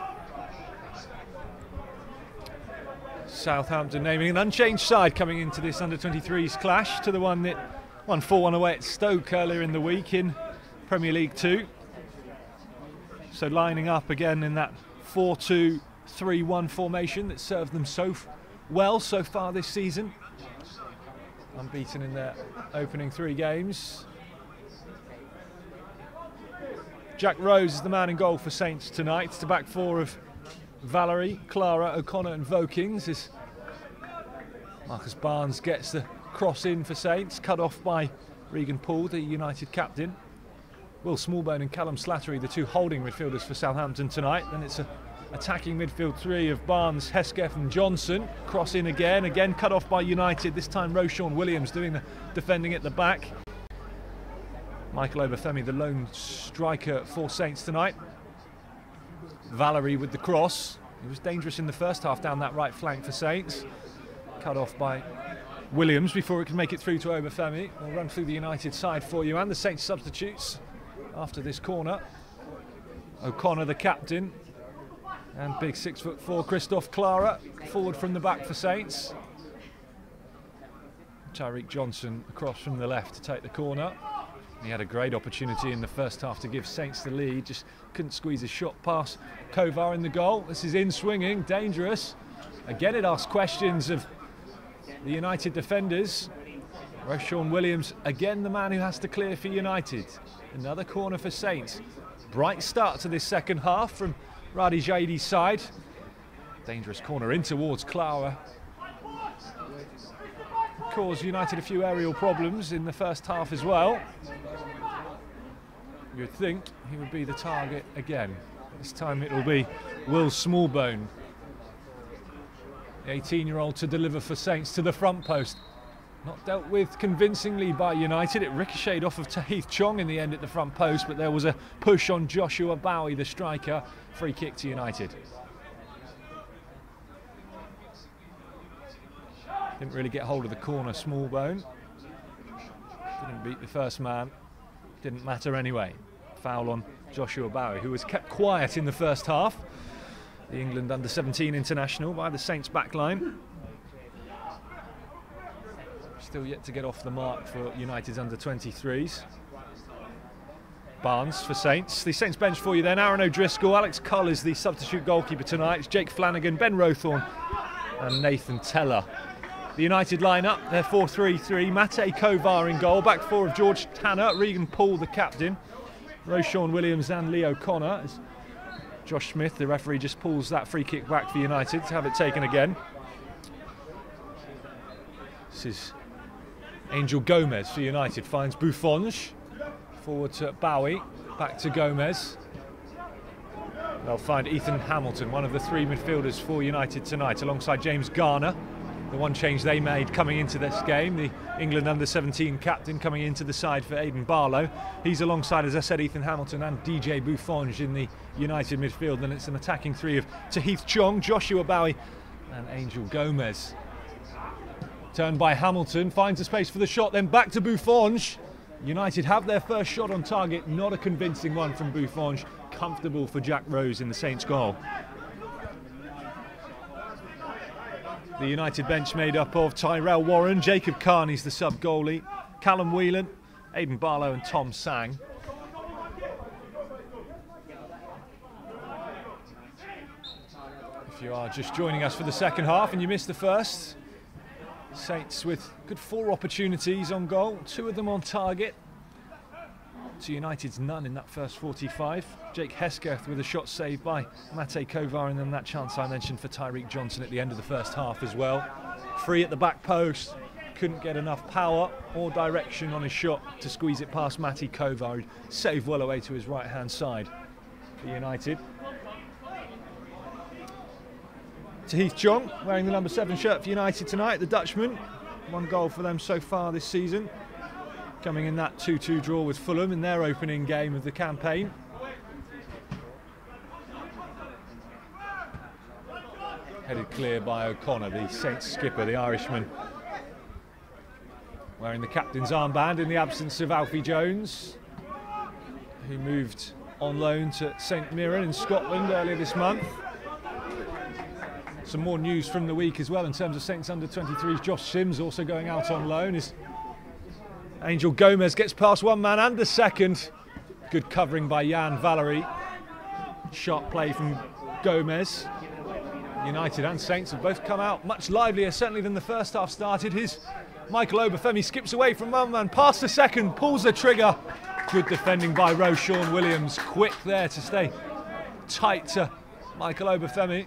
Southampton naming an unchanged side coming into this Under-23s clash to the one that won 4-1 away at Stoke earlier in the week in Premier League 2. So lining up again in that 4-2-3-1 formation that served them so well so far this season. Unbeaten in their opening 3 games. Jack Rose is the man in goal for Saints tonight. It's the back four of Valerie, Clara, O'Connor and Vokings as Marcus Barnes gets the cross in for Saints, cut off by Regan Poole, the United captain. Will Smallbone and Callum Slattery, the two holding midfielders for Southampton tonight. Then it's an attacking midfield three of Barnes, Hesketh and Johnson. Cross in again cut off by United, this time Roshawn Williams doing the defending at the back. Michael Obafemi, the lone striker for Saints tonight. Valerie with the cross. He was dangerous in the first half down that right flank for Saints. Cut off by Williams before it can make it through to Obafemi. We'll run through the United side for you and the Saints substitutes after this corner. O'Connor, the captain, and big 6'4" Christoph Clara forward from the back for Saints. Tyreek Johnson across from the left to take the corner. He had a great opportunity in the first half to give Saints the lead, just couldn't squeeze a shot past Kovar in the goal. This is in swinging, dangerous. Again, it asks questions of the United defenders. Roshawn Williams, again the man who has to clear for United. Another corner for Saints. Bright start to this second half from Radi Jaidi's side. Dangerous corner in towards Clara. Caused United a few aerial problems in the first half as well. You'd think he would be the target again. This time it will be Will Smallbone, the 18-year-old, to deliver for Saints to the front post. Not dealt with convincingly by United. It ricocheted off of Tahith Chong in the end at the front post, but there was a push on Joshua Bowie, the striker. Free kick to United. Didn't really get hold of the corner, Smallbone. Didn't beat the first man. Didn't matter anyway. Foul on Joshua Bowie, who was kept quiet in the first half. The England Under-17 international by the Saints backline. Still yet to get off the mark for United's Under-23s. Barnes for Saints. The Saints bench for you then. Aaron O'Driscoll, Alex Cull is the substitute goalkeeper tonight. It's Jake Flanagan, Ben Rowthorne and Nathan Teller. The United line-up, they're 4-3-3. Mate Kovar in goal. Back four of George Tanner, Regan Poole the captain, Roshawn Williams and Lee O'Connor. As Josh Smith, the referee, just pulls that free kick back for United to have it taken again. This is Angel Gomez for United. Finds Buffonge. Forward to Bowie. Back to Gomez. They'll find Ethan Hamilton, one of the 3 midfielders for United tonight, alongside James Garner. The one change they made coming into this game, the England Under-17 captain coming into the side for Aidan Barlow. He's alongside, as I said, Ethan Hamilton and DJ Buffonge in the United midfield. Then it's an attacking three of Tahith Chong, Joshua Bowie and Angel Gomez. Turned by Hamilton, finds a space for the shot, then back to Buffonge. United have their first shot on target, not a convincing one from Buffonge. Comfortable for Jack Rose in the Saints' goal. The United bench made up of Tyrell Warren, Jacob Carney's the sub-goalie, Callum Whelan, Aidan Barlow and Tom Sang. If you are just joining us for the second half and you missed the first, Saints with good 4 opportunities on goal, 2 of them on target. to United's none in that first 45. Jake Hesketh with a shot saved by Mate Kovar, and then that chance I mentioned for Tyreek Johnson at the end of the first half as well. Free at the back post, couldn't get enough power or direction on his shot to squeeze it past Mate Kovar, who saved well away to his right hand side for United. Tahith Chong wearing the number 7 shirt for United tonight, the Dutchman. 1 goal for them so far this season, coming in that 2-2 draw with Fulham in their opening game of the campaign. Headed clear by O'Connor, the Saints skipper, the Irishman, wearing the captain's armband in the absence of Alfie Jones, who moved on loan to St Mirren in Scotland earlier this month. Some more news from the week as well in terms of Saints Under-23s. Josh Sims also going out on loan. As Angel Gomez gets past one man and a second. Good covering by Jan Valery. Sharp play from Gomez. United and Saints have both come out much livelier, certainly, than the first half started. His Michael Obafemi skips away from one man, past the second, pulls the trigger. Good defending by Roshawn Williams. Quick there to stay tight to Michael Obafemi.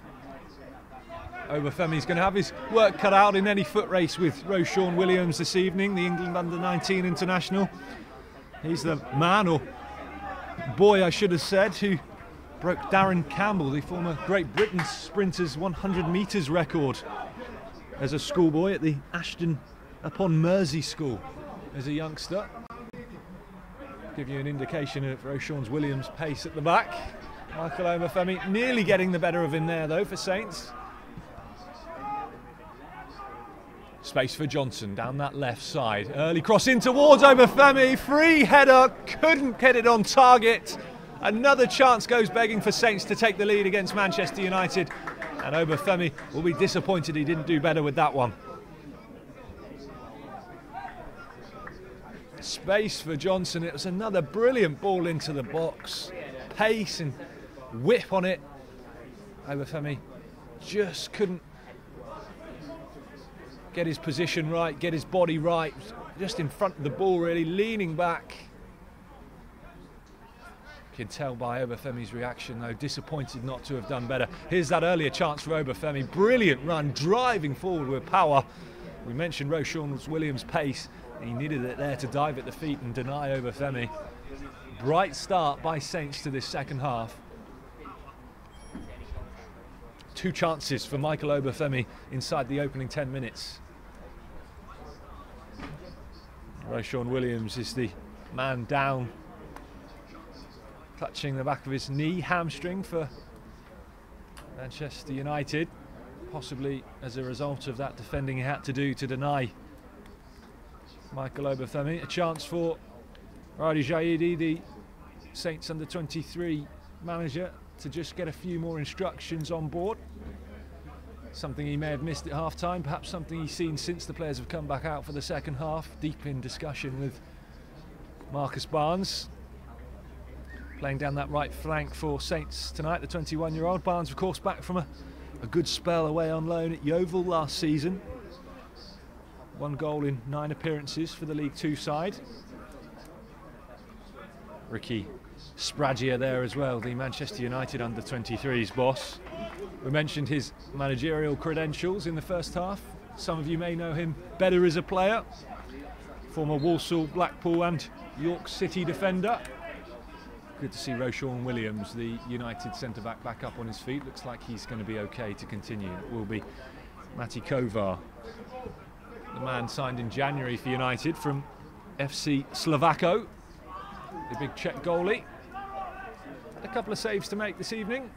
Obafemi's going to have his work cut out in any foot race with Roshawn Williams this evening, the England Under-19 international. He's the man, or boy I should have said, who broke Darren Campbell, the former Great Britain sprinter's 100 metres record as a schoolboy at the Ashton upon Mersey School as a youngster. Give you an indication of Roshawn Williams' pace at the back. Michael Obafemi nearly getting the better of him there though for Saints. Space for Johnson down that left side. Early cross in towards Obafemi. Free header, couldn't get it on target. Another chance goes begging for Saints to take the lead against Manchester United. And Obafemi will be disappointed he didn't do better with that one. Space for Johnson. It was another brilliant ball into the box. Pace and whip on it. Obafemi just couldn't get his position right, get his body right, just in front of the ball really, leaning back. You can tell by Obafemi's reaction though, disappointed not to have done better. Here's that earlier chance for Obafemi, brilliant run, driving forward with power. We mentioned Roshawn Williams' pace, he needed it there to dive at the feet and deny Obafemi. Bright start by Saints to this second half. 2 chances for Michael Obafemi inside the opening 10 minutes. Roshawn Williams is the man down, clutching the back of his knee, hamstring for Manchester United, possibly as a result of that defending he had to do to deny Michael Obafemi. A chance for Radi Jaidi, the Saints Under-23 manager, to just get a few more instructions on board. Something he may have missed at half-time, perhaps something he's seen since the players have come back out for the second half. Deep in discussion with Marcus Barnes. Playing down that right flank for Saints tonight, the 21-year-old. Barnes, of course, back from a good spell away on loan at Yeovil last season. 1 goal in 9 appearances for the League Two side. Ricky Spragia there as well, the Manchester United Under-23s boss. We mentioned his managerial credentials in the first half. Some of you may know him better as a player. Former Walsall, Blackpool and York City defender. Good to see Roshawn Williams, the United centre-back, back up on his feet. Looks like he's going to be okay to continue. It will be Mate Kovar, the man signed in January for United from FC Slovako, the big Czech goalie. Had a couple of saves to make this evening.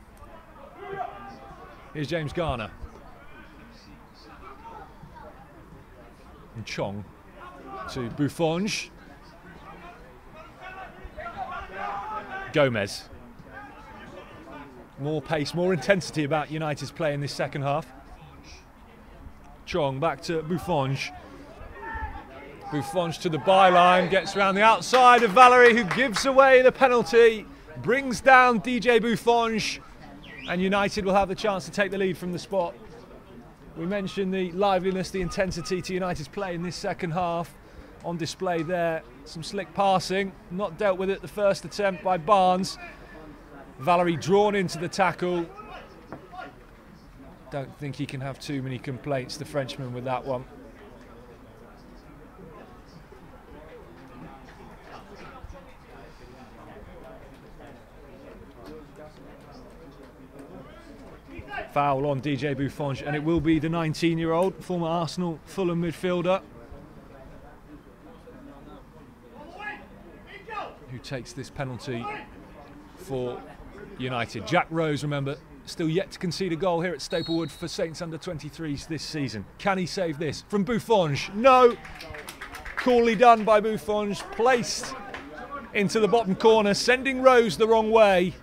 Here's James Garner. And Chong to Buffonge. Gomez. More pace, more intensity about United's play in this second half. Chong back to Buffonge. Buffonge to the byline, gets around the outside of Valery, who gives away the penalty. Brings down DJ Buffonge. And United will have the chance to take the lead from the spot. We mentioned the liveliness, the intensity to United's play in this second half. on display there. Some slick passing, not dealt with it the first attempt by Barnes. Valery drawn into the tackle. Don't think he can have too many complaints, the Frenchman, with that one. Foul on DJ Buffon, and it will be the 19-year-old, former Arsenal Fulham midfielder, who takes this penalty for United. Jack Rose, remember, still yet to concede a goal here at Staplewood for Saints Under-23s this season. Can he save this? From Buffon, no! Coolly done by Buffon, placed into the bottom corner, sending Rose the wrong way.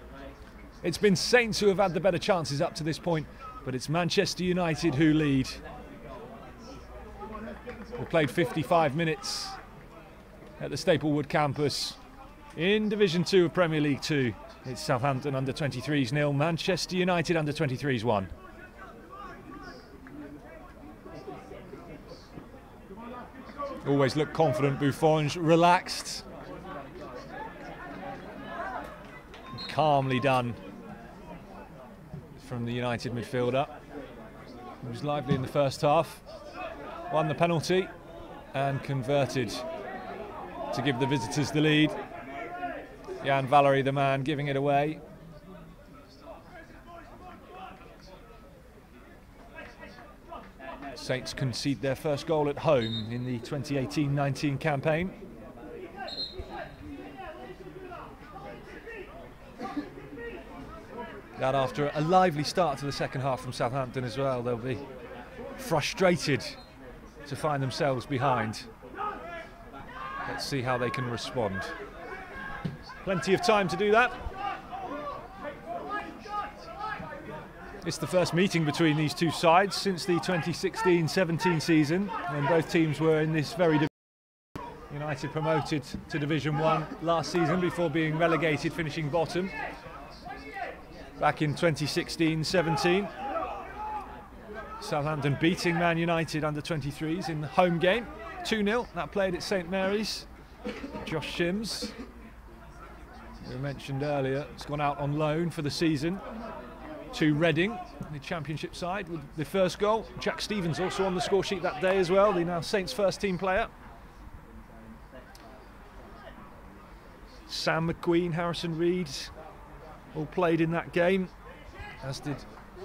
It's been Saints who have had the better chances up to this point, but it's Manchester United who lead. We played 55 minutes at the Staplewood Campus in Division 2 of Premier League 2. It's Southampton Under-23s 0, Manchester United Under-23s 1. Always look confident, Buffon, relaxed. Calmly done from the United midfielder. He was lively in the first half, won the penalty and converted to give the visitors the lead. Jan Valery, the man giving it away. Saints concede their first goal at home in the 2018-19 campaign. That after a lively start to the second half from Southampton as well. They'll be frustrated to find themselves behind. Let's see how they can respond. Plenty of time to do that. It's the first meeting between these two sides since the 2016-17 season, when both teams were in this very division. United promoted to Division 1 last season before being relegated, finishing bottom back in 2016-17. Southampton beating Man United Under-23s in the home game, 2-0. That played at St Mary's. Josh Sims, we mentioned earlier, has gone out on loan for the season to Reading, the Championship side, with the first goal. Jack Stevens also on the score sheet that day as well, the now Saints first team player. Sam McQueen, Harrison Reed, all played in that game, as did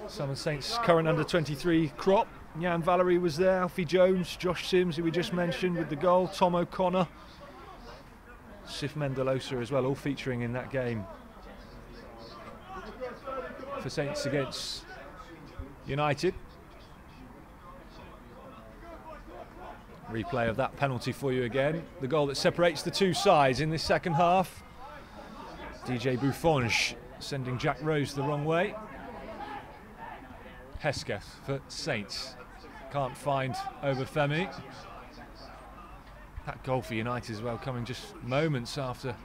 some of Saints' current Under-23 crop. Jan Valery was there, Alfie Jones, Josh Sims, who we just mentioned with the goal, Tom O'Connor, Sif Mendelosa as well, all featuring in that game for Saints against United. Replay of that penalty for you again. The goal that separates the two sides in this second half. DJ Buffon sending Jack Rose the wrong way. Hesketh for Saints. Can't find Obafemi. That goal for United as well, coming just moments after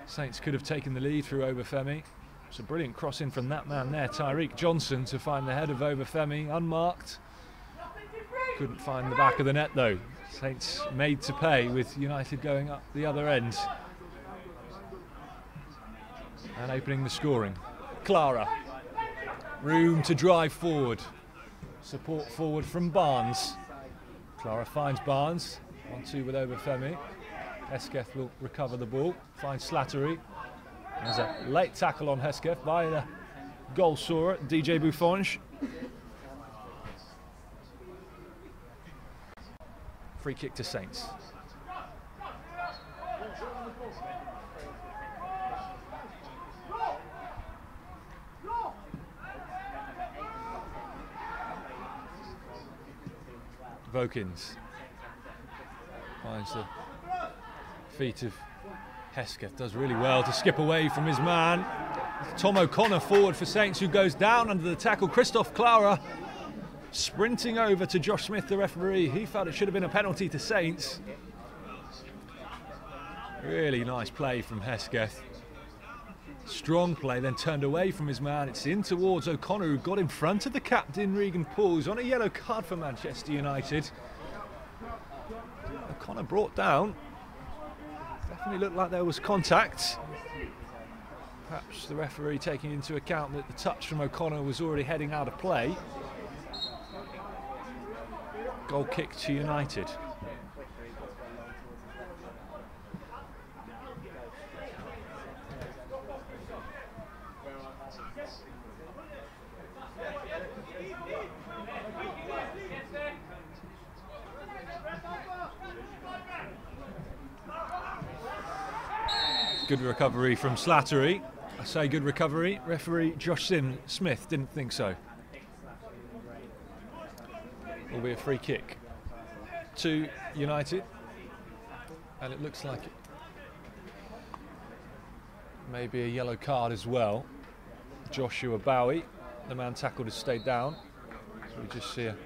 Saints could have taken the lead through Obafemi. It's a brilliant cross in from that man there, Tyreek Johnson, to find the head of Obafemi, unmarked. Couldn't find the back of the net though. Saints made to pay with United going up the other end and opening the scoring. Clara, room to drive forward. Support forward from Barnes. Clara finds Barnes, 1-2 with Obafemi. Hesketh will recover the ball, finds Slattery. There's a late tackle on Hesketh by the goal scorer, DJ Buffon. Free kick to Saints. Vokins finds the feet of Hesketh, does really well to skip away from his man. Tom O'Connor forward for Saints, who goes down under the tackle. Christophe Clara sprinting over to Josh Smith, the referee. He felt it should have been a penalty to Saints. Really nice play from Hesketh. Strong play, then turned away from his man. It's in towards O'Connor, who got in front of the captain, Regan Paul, who's on a yellow card for Manchester United. O'Connor brought down. Definitely looked like there was contact. Perhaps the referee taking into account that the touch from O'Connor was already heading out of play. Goal kick to United. Good recovery from Slattery. I say good recovery. Referee Josh Smith didn't think so. Will be a free kick to United, and it looks like it may be a yellow card as well. Joshua Bowie, the man tackled, has stayed down. So we just see a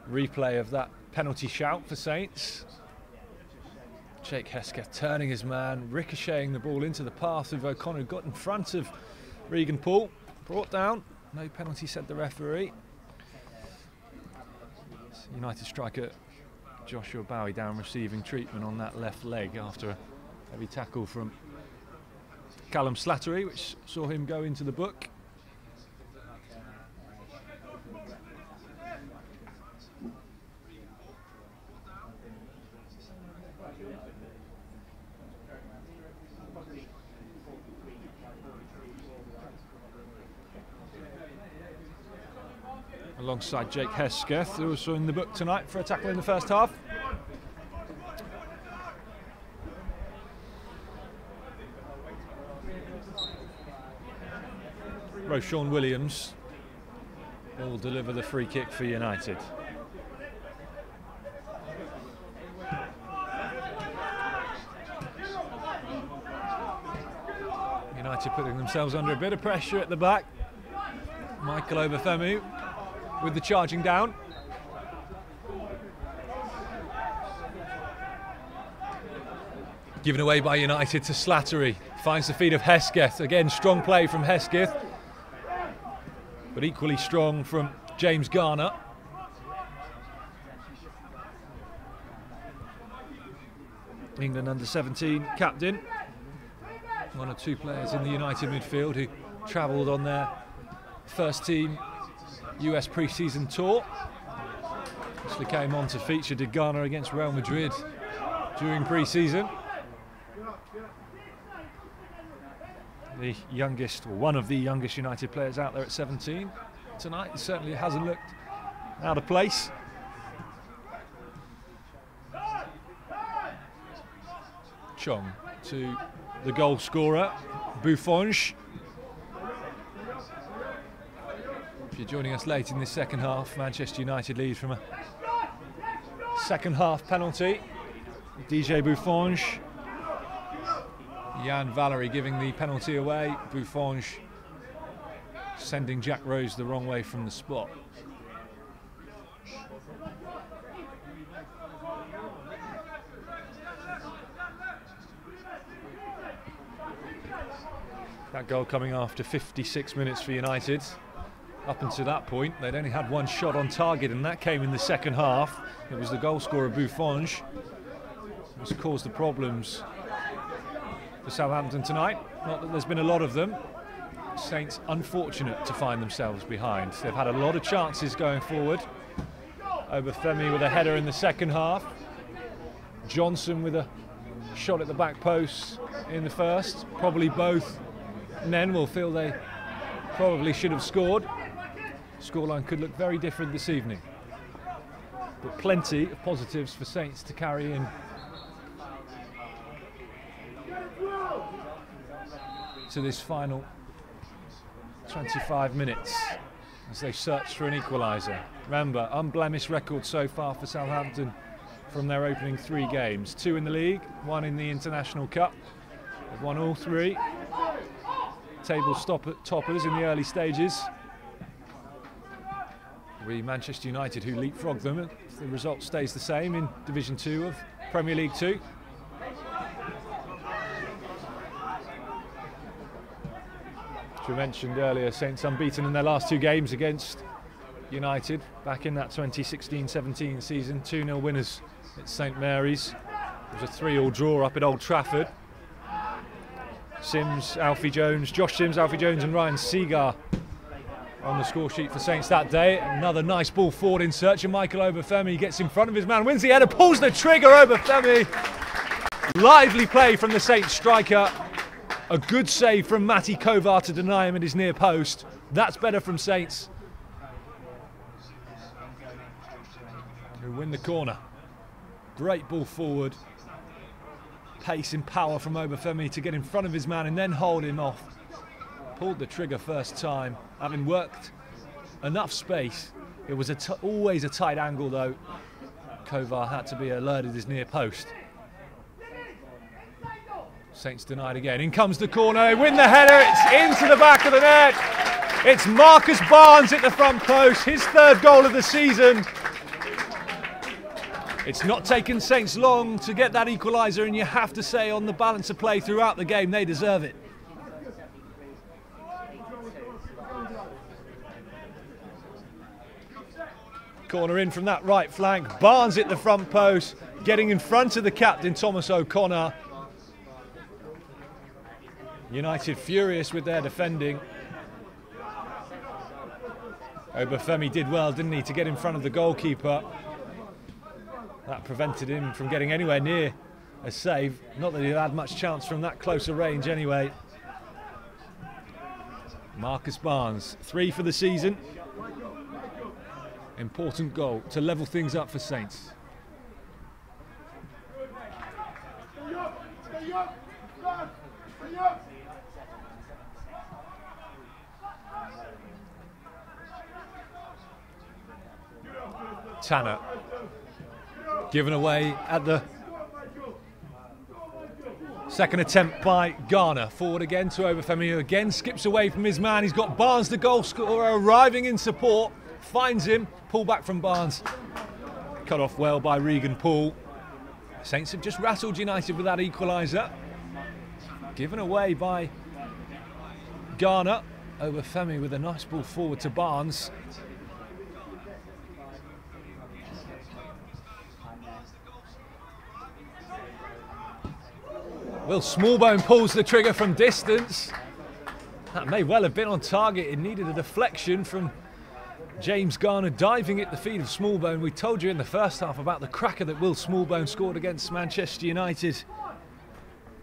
replay of that penalty shout for Saints. Jake Hesketh turning his man, ricocheting the ball into the path of O'Connor, who got in front of Regan Paul. Brought down, no penalty, said the referee. United striker Joshua Bowie down receiving treatment on that left leg after a heavy tackle from Callum Slattery, which saw him go into the book. Alongside Jake Hesketh, who was in the book tonight for a tackle in the first half. Roshan Williams will deliver the free kick for United. United putting themselves under a bit of pressure at the back. Michael Obafemi with the charging down. Given away by United to Slattery. Finds the feet of Hesketh. Again, strong play from Hesketh, but equally strong from James Garner. England under-17 captain. One or two players in the United midfield who travelled on their first team US pre-season tour. Actually came on to feature, did Garner, against Real Madrid during pre-season. The youngest, or one of the youngest United players out there at 17 tonight. It certainly hasn't looked out of place. Chong to the goal scorer, Buffonge. If you're joining us late in this second half, Manchester United lead from a second half penalty. DJ Buffonge. Jan Valery giving the penalty away. Buffonge sending Jack Rose the wrong way from the spot. That goal coming after 56 minutes for United. Up until that point, they'd only had one shot on target, and that came in the second half. It was the goal scorer, Buffonge, who's caused the problems for Southampton tonight. Not that there's been a lot of them. Saints unfortunate to find themselves behind. They've had a lot of chances going forward. Obafemi with a header in the second half. Johnson with a shot at the back post in the first. Probably both men will feel they probably should have scored. Scoreline could look very different this evening, but plenty of positives for Saints to carry in to this final 25 minutes as they search for an equaliser. Remember, unblemished record so far for Southampton from their opening 3 games. 2 in the league, 1 in the International Cup. They've won all 3. Table toppers in the early stages. Manchester United, who leapfrogged them if the result stays the same in Division 2 of Premier League 2. As we mentioned earlier, Saints unbeaten in their last 2 games against United back in that 2016-17 season, 2-0 winners at St Mary's. It was a 3-3 draw up at Old Trafford. Sims, Alfie Jones, Josh Sims, Alfie Jones and Ryan Seagar on the score sheet for Saints that day. Another nice ball forward in search of Michael Obafemi. He gets in front of his man, wins the header, pulls the trigger. Obafemi. Lively play from the Saints striker. A good save from Matty Kovar to deny him at his near post. That's better from Saints, who win the corner. Great ball forward. Pace and power from Obafemi to get in front of his man and then hold him off. Pulled the trigger first time, having worked enough space. It was always a tight angle though. Kovar had to be alerted his near post. Saints denied again. In comes the corner. They win the header. It's into the back of the net. It's Marcus Barnes at the front post. His third goal of the season. It's not taken Saints long to get that equaliser, and you have to say on the balance of play throughout the game, they deserve it. Corner in from that right flank. Barnes at the front post, getting in front of the captain, Thomas O'Connor. United furious with their defending. Obafemi did well, didn't he, to get in front of the goalkeeper. That prevented him from getting anywhere near a save. Not that he had much chance from that closer range anyway. Marcus Barnes, 3 for the season. Important goal to level things up for Saints. Tanner given away at the second attempt by Garner. Forward again to Obafemi, who again skips away from his man. He's got Barnes, the goal scorer, arriving in support. Finds him, pull back from Barnes. Cut off well by Regan Poole. Saints have just rattled United with that equaliser. Given away by Garner. Obafemi with a nice ball forward to Barnes. Will Smallbone pulls the trigger from distance. That may well have been on target. It needed a deflection from James Garner diving at the feet of Smallbone. We told you in the first half about the cracker that Will Smallbone scored against Manchester United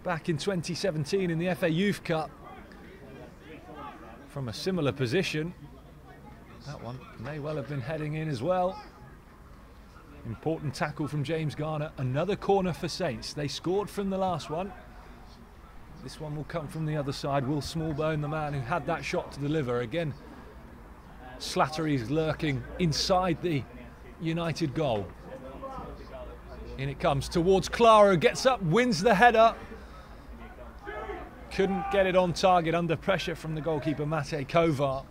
back in 2017 in the FA Youth Cup. From a similar position. That one may well have been heading in as well. Important tackle from James Garner. Another corner for Saints. They scored from the last one. This one will come from the other side. Will Smallbone, the man who had that shot to deliver. Again, Slattery's lurking inside the United goal. In it comes towards Clara, who gets up, wins the header. Couldn't get it on target under pressure from the goalkeeper, Matej Kovar.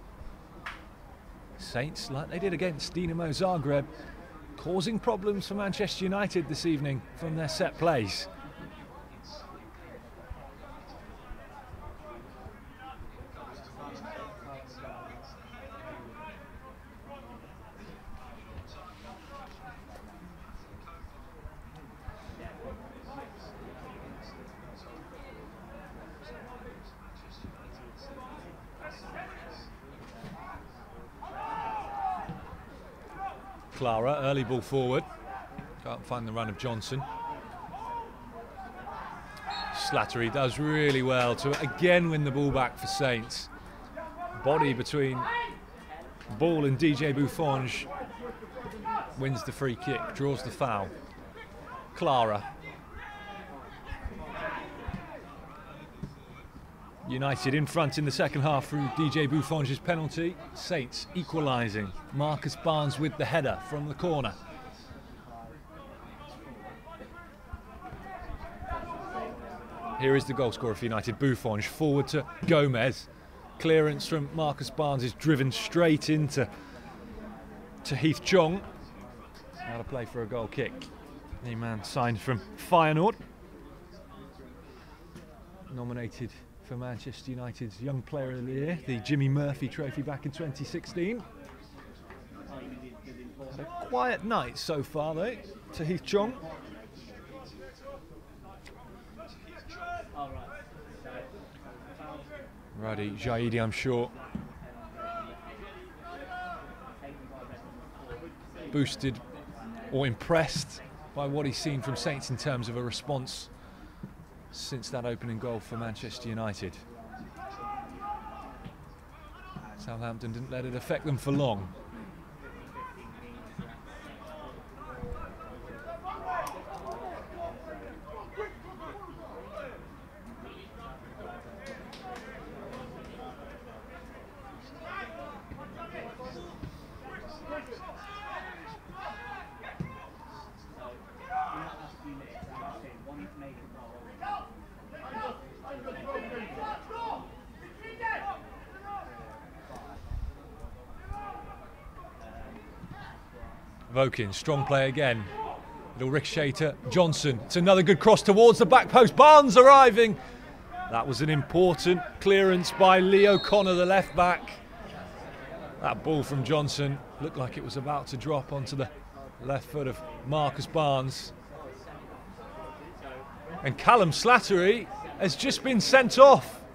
Saints, like they did against Dinamo Zagreb, causing problems for Manchester United this evening from their set plays. Clara, early ball forward. Can't find the run of Johnson. Slattery does really well to again win the ball back for Saints. Body between ball and DJ Buffonge. Wins the free kick, draws the foul. Clara. United in front in the second half through DJ Buffonge's penalty. Saints equalising. Marcus Barnes with the header from the corner. Here is the goal scorer for United, Buffonge, forward to Gomez. Clearance from Marcus Barnes is driven straight into Heath Chong. Now to play for a goal kick. The man signed from Feyenoord. Nominated for Manchester United's Young Player of the Year, the Jimmy Murphy Trophy back in 2016. Had a quiet night so far, though, to Heath Chong. Radi Jaidi, I'm sure, boosted or impressed by what he's seen from Saints in terms of a response since that opening goal for Manchester United. Southampton didn't let it affect them for long. Vokin, strong play again. Little ricochet to Johnson. It's another good cross towards the back post. Barnes arriving. That was an important clearance by Lee O'Connor, the left back. That ball from Johnson looked like it was about to drop onto the left foot of Marcus Barnes. And Callum Slattery has just been sent off.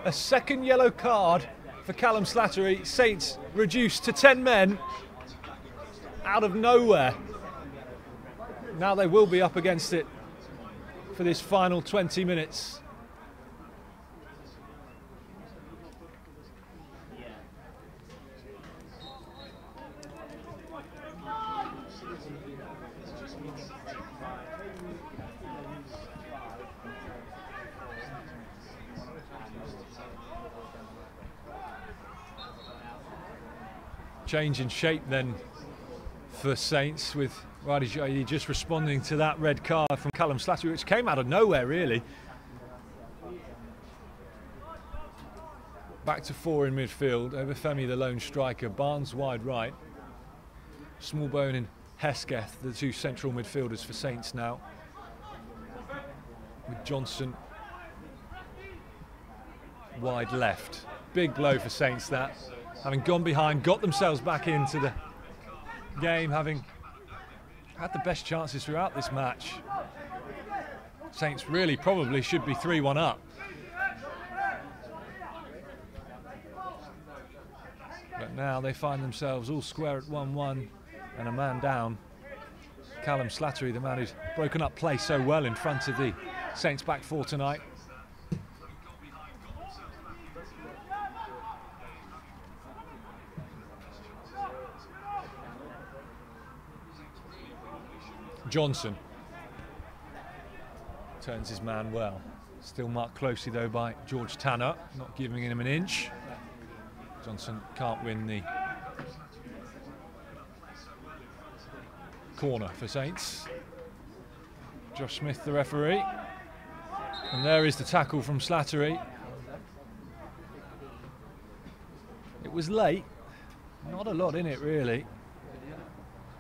A second yellow card for Callum Slattery. Saints reduced to 10 men. Out of nowhere. Now they will be up against it for this final 20 minutes. Change in shape then for Saints, with Radi Jaidi just responding to that red card from Callum Slattery, which came out of nowhere really. Back to four in midfield. Obafemi, the lone striker. Barnes wide right. Smallbone and Hesketh, the two central midfielders for Saints now. With Johnson wide left. Big blow for Saints that. Having gone behind, got themselves back into the game, having had the best chances throughout this match. Saints really probably should be 3-1 up. But now they find themselves all square at 1-1 and a man down. Callum Slattery, the man who's broken up play so well in front of the Saints back four tonight. Johnson turns his man well. Still marked closely though by George Tanner, not giving him an inch. Johnson can't win the corner for Saints. Josh Smith, the referee. And there is the tackle from Slattery. It was late, not a lot in it really.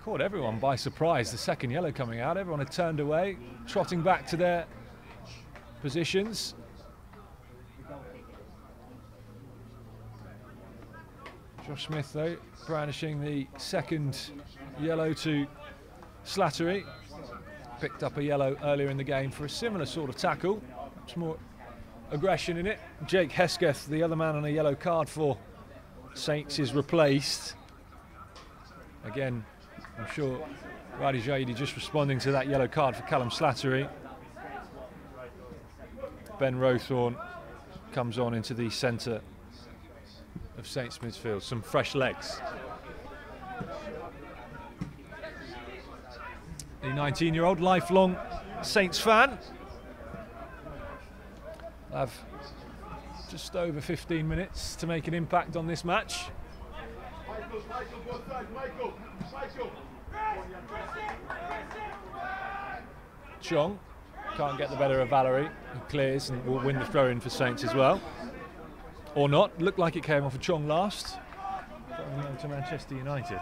Caught everyone by surprise, the second yellow coming out. Everyone had turned away, trotting back to their positions. Josh Smith, though, brandishing the second yellow to Slattery. Picked up a yellow earlier in the game for a similar sort of tackle. Much more aggression in it. Jake Hesketh, the other man on a yellow card for Saints, is replaced. Again, I'm sure Radi Jaidi just responding to that yellow card for Callum Slattery. Ben Rowthorne comes on into the centre of Saints midfield. Some fresh legs. The 19-year-old lifelong Saints fan. Have just over 15 minutes to make an impact on this match. Chong can't get the better of Valerie, who clears and will win the throw-in for Saints as well. Or not, looked like it came off of Chong last. Going on to Manchester United.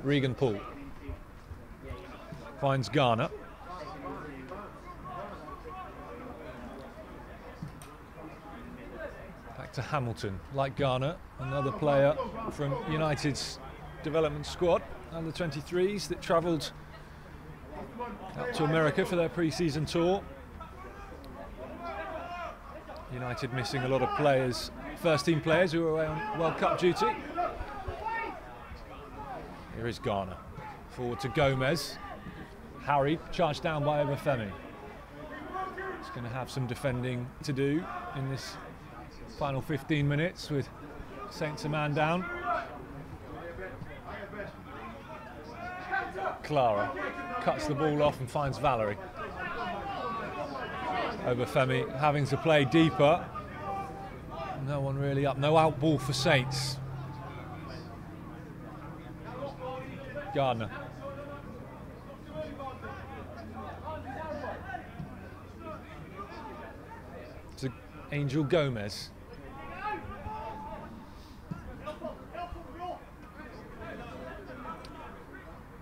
Regan Poole finds Garner. Back to Hamilton, like Garner, another player from United's development squad, under-23s, that travelled out to America for their pre-season tour. United missing a lot of players, first-team players who are on World Cup duty. Here is Garner, forward to Gomez. Harry charged down by Obafemi. He's going to have some defending to do in this final 15 minutes with Saints a man down. Clara cuts the ball off and finds Valerie. Obafemi having to play deeper. No one really up, no out ball for Saints. Gardner. To Angel Gomez.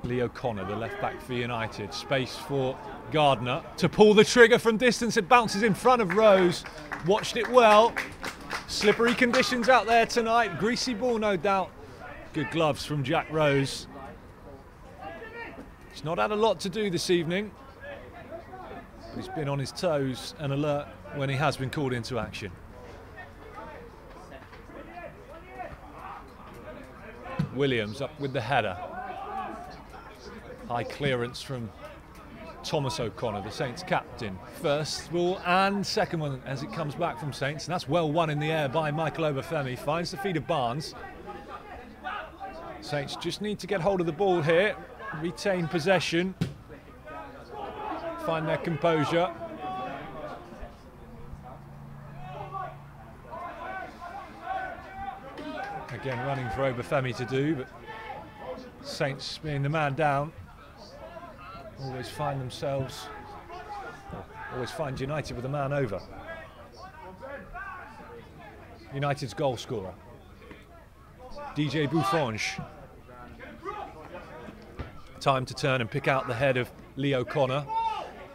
Leo Connor, the left back for United. Space for Gardner to pull the trigger from distance. It bounces in front of Rose. Watched it well. Slippery conditions out there tonight. Greasy ball, no doubt. Good gloves from Jack Rose. He's not had a lot to do this evening. He's been on his toes and alert when he has been called into action. Williams up with the header. High clearance from Thomas O'Connor, the Saints captain. First ball and second one as it comes back from Saints, and that's well won in the air by Michael Obafemi. Finds the feet of Barnes. Saints just need to get hold of the ball here, retain possession, find their composure. Again, running for Obafemi to do, but Saints being the man down, always find United with a man over. United's goal scorer, DJ Buffonge. Time to turn and pick out the head of Leo Connor.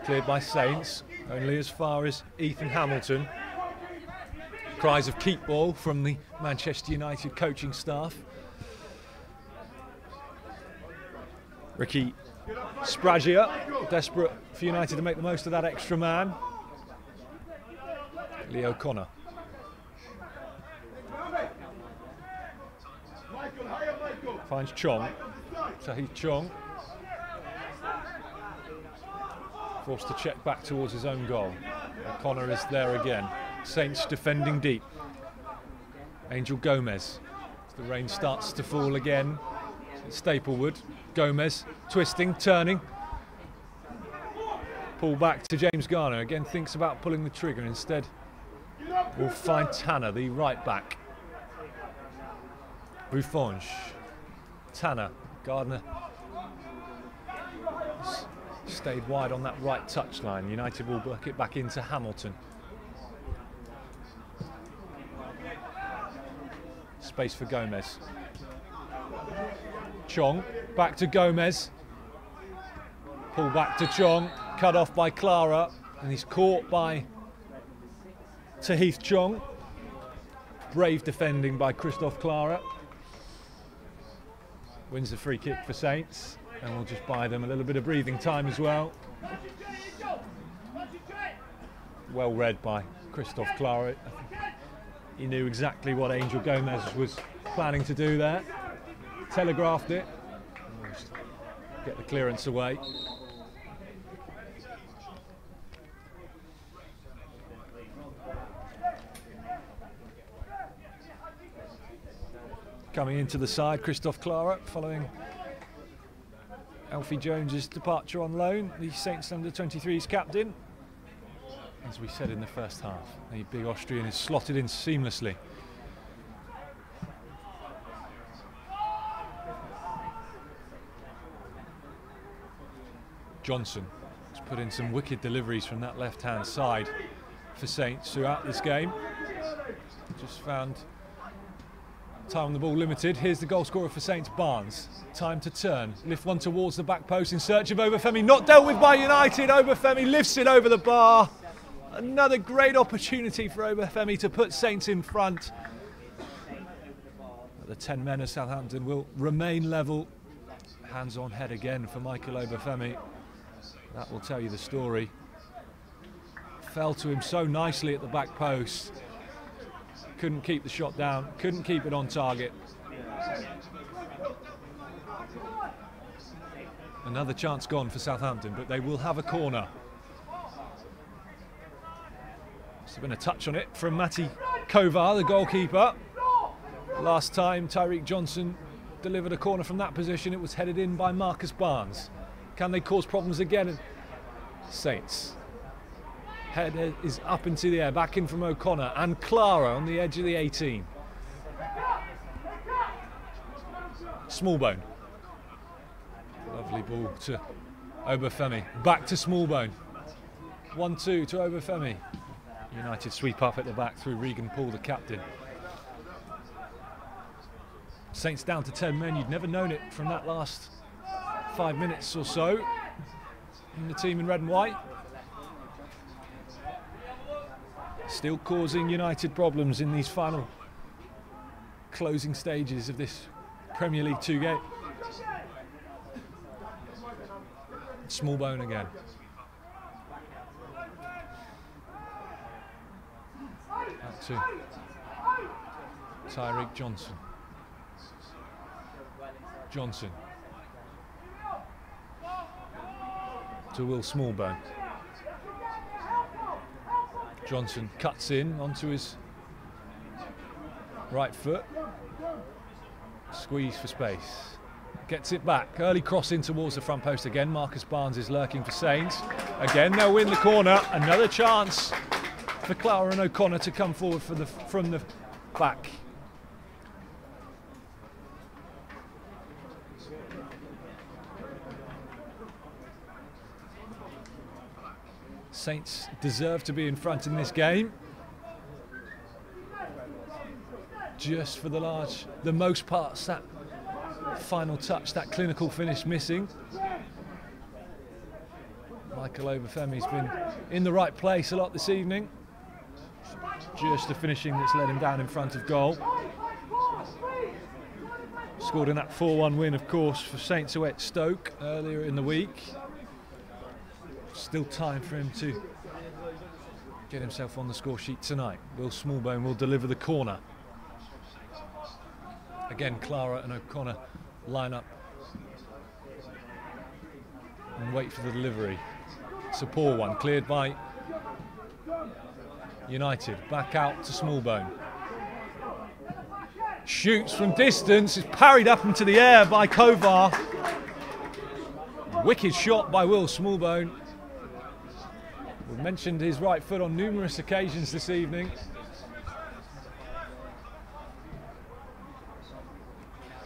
Cleared by Saints, only as far as Ethan Hamilton. Cries of keep ball from the Manchester United coaching staff. Ricky Spragia, desperate for United to make the most of that extra man. Leo Connor. Finds Chong. Tahith Chong. Forced to check back towards his own goal. O'Connor is there again. Saints defending deep. Angel Gomez. As the rain starts to fall again at Staplewood. Gomez twisting, turning. Pull back to James Garner. Again thinks about pulling the trigger. Instead will find Tanner, the right back. Buffonge. Tanner. Gardner stayed wide on that right touchline. United will work it back into Hamilton. Space for Gomez. Chong, back to Gomez. Pull back to Chong, cut off by Clara, and he's caught by Tahith Chong. Brave defending by Christophe Clara. Wins the free kick for Saints, and we'll just buy them a little bit of breathing time as well. Well read by Christophe Clara. He knew exactly what Angel Gomez was planning to do there. Telegraphed it. Get the clearance away. Coming into the side, Christophe Clara, following Alfie Jones's departure on loan, the Saints Under-23s captain. As we said in the first half, the big Austrian is slotted in seamlessly. Johnson has put in some wicked deliveries from that left-hand side for Saints throughout this game. Just found Time on the ball limited. Here's the goal scorer for Saints, Barnes. Time to turn. Lift one towards the back post in search of Obafemi. Not dealt with by United. Obafemi lifts it over the bar. Another great opportunity for Obafemi to put Saints in front. But the 10 men of Southampton will remain level. Hands on head again for Michael Obafemi. That will tell you the story. Fell to him so nicely at the back post. Couldn't keep the shot down, couldn't keep it on target. Another chance gone for Southampton, but they will have a corner. Must have been a touch on it from Matty Kovar, the goalkeeper. Last time Tyreek Johnson delivered a corner from that position, it was headed in by Marcus Barnes. Can they cause problems again? Saints. Head is up into the air, back in from O'Connor, and Clara on the edge of the 18. Smallbone. Lovely ball to Obafemi. Back to Smallbone. 1-2 to Obafemi. United sweep up at the back through Regan Poole, the captain. Saints down to 10 men. You'd never known it from that last 5 minutes or so in the team in red and white. Still causing United problems in these final closing stages of this Premier League 2 game. Smallbone again. Out to Tyreek Johnson. Johnson. To Will Smallbone. Johnson cuts in onto his right foot. Squeeze for space. Gets it back. Early cross in towards the front post again. Marcus Barnes is lurking for Saints. Again, they'll win the corner. Another chance for Clara and O'Connor to come forward from the back. Saints deserve to be in front in this game. Just for the most part, that final touch, that clinical finish missing. Michael Obafemi's been in the right place a lot this evening. Just the finishing that's let him down in front of goal. Scored in that 4-1 win, of course, for Saints away at Stoke earlier in the week. Still time for him to get himself on the score sheet tonight. Will Smallbone will deliver the corner. Again, Clara and O'Connor line up and wait for the delivery. It's a poor one, cleared by United. Back out to Smallbone. Shoots from distance, is parried up into the air by Kovar. Wicked shot by Will Smallbone. We've mentioned his right foot on numerous occasions this evening.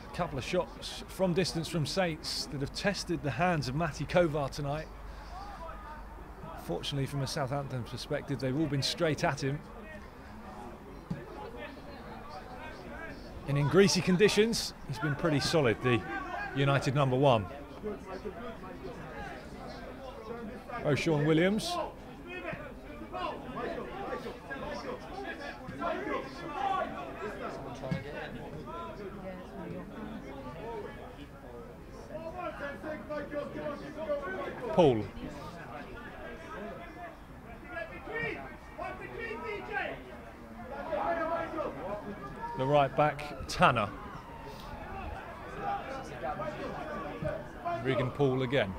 A couple of shots from distance from Saints that have tested the hands of Matty Kovar tonight. Fortunately, from a Southampton perspective, they've all been straight at him. And in greasy conditions, he's been pretty solid, the United number one. O'Shawn Williams. Paul. The right back, Tanner. Regan Poole again.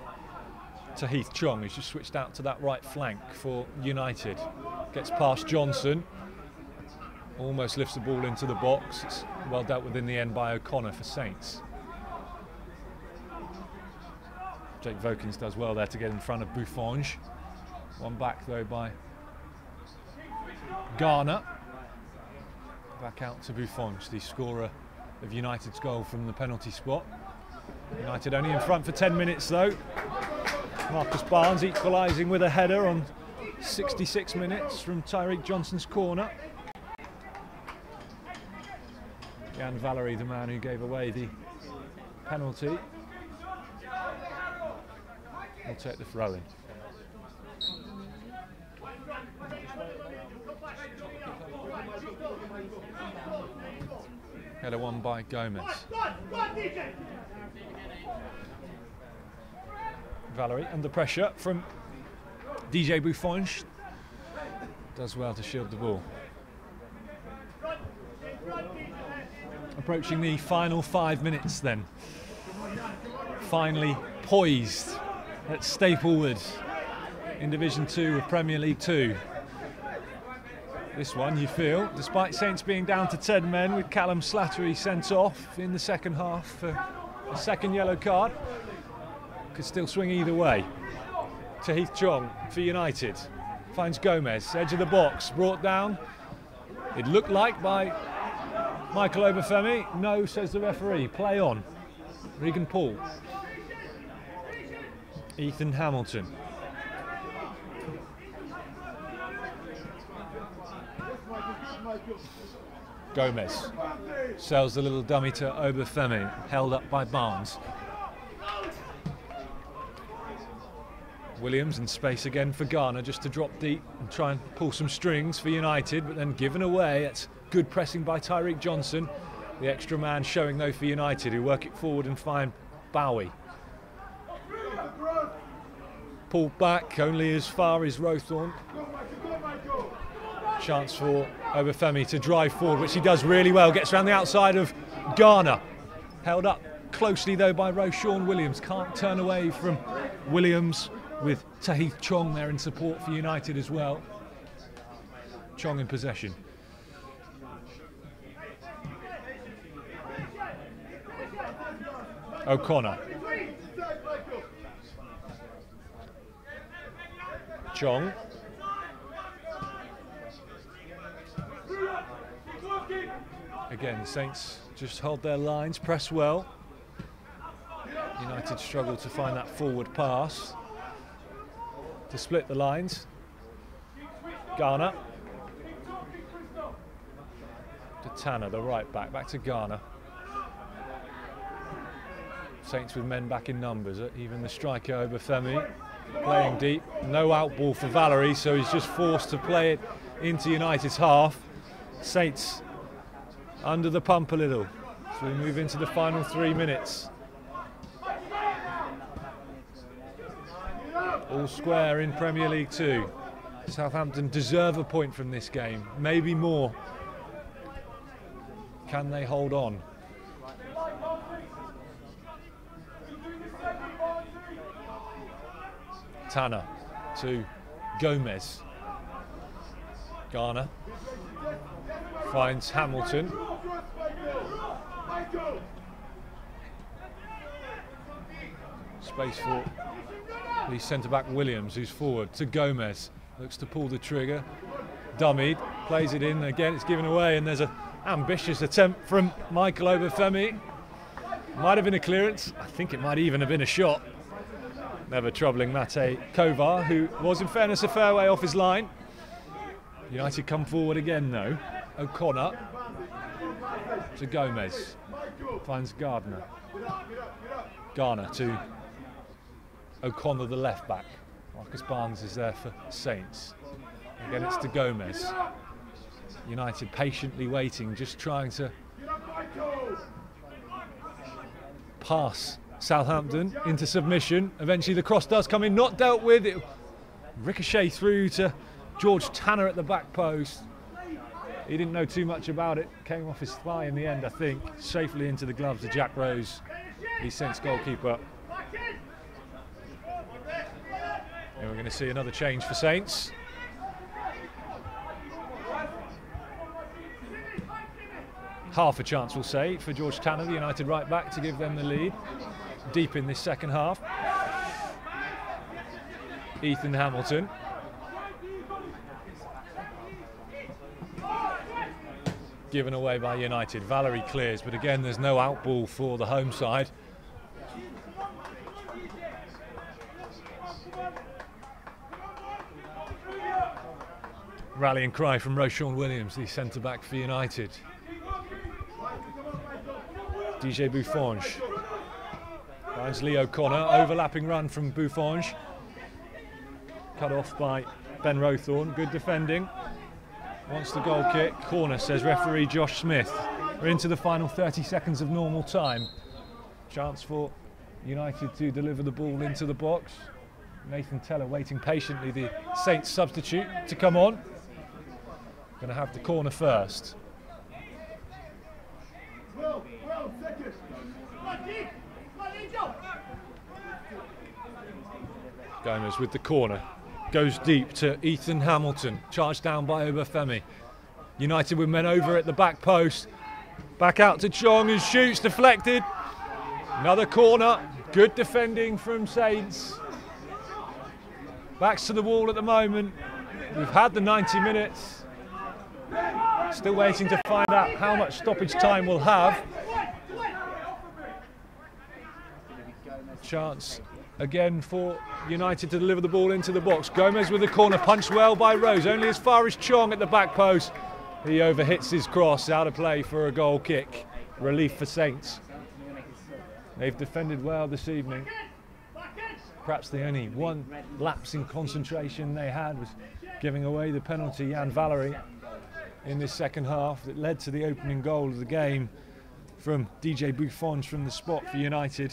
To Heath Chong, who's just switched out to that right flank for United. Gets past Johnson. Almost lifts the ball into the box. It's well dealt with in the end by O'Connor for Saints. Jake Vokins does well there to get in front of Buffonge. One back though by Garner. Back out to Buffonge, the scorer of United's goal from the penalty spot. United only in front for 10 minutes though. Marcus Barnes equalising with a header on 66 minutes from Tyreek Johnson's corner. Jan Valery, the man who gave away the penalty, will take the throw in. Header won by Gomez. Valery under pressure from DJ Buffonge. Does well to shield the ball. Approaching the final 5 minutes then. Finally poised at Staplewood in Division 2 of Premier League 2. This one, you feel, despite Saints being down to 10 men with Callum Slattery sent off in the second half for a second yellow card, could still swing either way. Tahith Chong for United finds Gomez, edge of the box, brought down. It looked like by Michael Obafemi. No, says the referee. Play on. Regan Paul. Ethan Hamilton. Gomez sells the little dummy to Obafemi, held up by Barnes. Williams in space again for Ghana, just to drop deep and try and pull some strings for United, but then given away. It's good pressing by Tyreek Johnson. The extra man showing though for United, who work it forward and find Bowie. Pulled back only as far as Rowthorne. Chance for Obafemi to drive forward, which he does really well. Gets around the outside of Ghana. Held up closely though by Roshawn Williams. Can't turn away from Williams, with Tahith Chong there in support for United as well. Chong in possession. O'Connor. Chong. Again, Saints just hold their lines, press well. United struggle to find that forward pass to split the lines. Ghana. To Tanner, the right back to Ghana. Saints with men back in numbers, even the striker Obafemi playing deep. No out ball for Valery, so he's just forced to play it into United's half. Saints under the pump a little, so we move into the final 3 minutes. All square in Premier League 2. Southampton deserve a point from this game, maybe more. Can they hold on? Tanner to Gomez. Ghana finds Hamilton. Space for the centre-back Williams, who's forward to Gomez. Looks to pull the trigger. Dummied, plays it in. Again, it's given away, and there's an ambitious attempt from Michael Obafemi. Might have been a clearance. I think it might even have been a shot. Never troubling Mate Kovar, who was, in fairness, a fair way off his line. United come forward again, though. O'Connor to Gomez. Finds Gardner. Garner to O'Connor, the left back. Marcus Barnes is there for Saints. Again, it's to Gomez. United patiently waiting, just trying to pass Southampton into submission. Eventually the cross does come in, not dealt with. It ricochet through to George Tanner at the back post. He didn't know too much about it. Came off his thigh in the end, I think. Safely into the gloves of Jack Rose, the Saints goalkeeper. And we're going to see another change for Saints. Half a chance, we'll say, for George Tanner, the United right back, to give them the lead deep in this second half. Ethan Hamilton. Given away by United. Valery clears, but again there's no out ball for the home side. Rallying cry from Roshawn Williams, the centre-back for United. DJ Buffonge finds Lee O'Connor, overlapping run from Buffonge. Cut off by Ben Rowthorne, good defending. Wants the goal kick, corner, says referee Josh Smith. We're into the final 30 seconds of normal time. Chance for United to deliver the ball into the box. Nathan Teller waiting patiently, the Saints substitute, to come on. Going to have the corner first. Gomez with the corner. Goes deep to Ethan Hamilton. Charged down by Obafemi. United with men over at the back post. Back out to Chong, who shoots, deflected. Another corner. Good defending from Saints. Backs to the wall at the moment. We've had the 90 minutes. Still waiting to find out how much stoppage time we'll have. Chance again for United to deliver the ball into the box. Gomez with the corner, punched well by Rose, only as far as Chong at the back post. He overhits his cross, out of play for a goal kick. Relief for Saints. They've defended well this evening. Perhaps the only one lapse in concentration they had was giving away the penalty, Jan Valery, in this second half that led to the opening goal of the game from DJ Buffonge from the spot for United.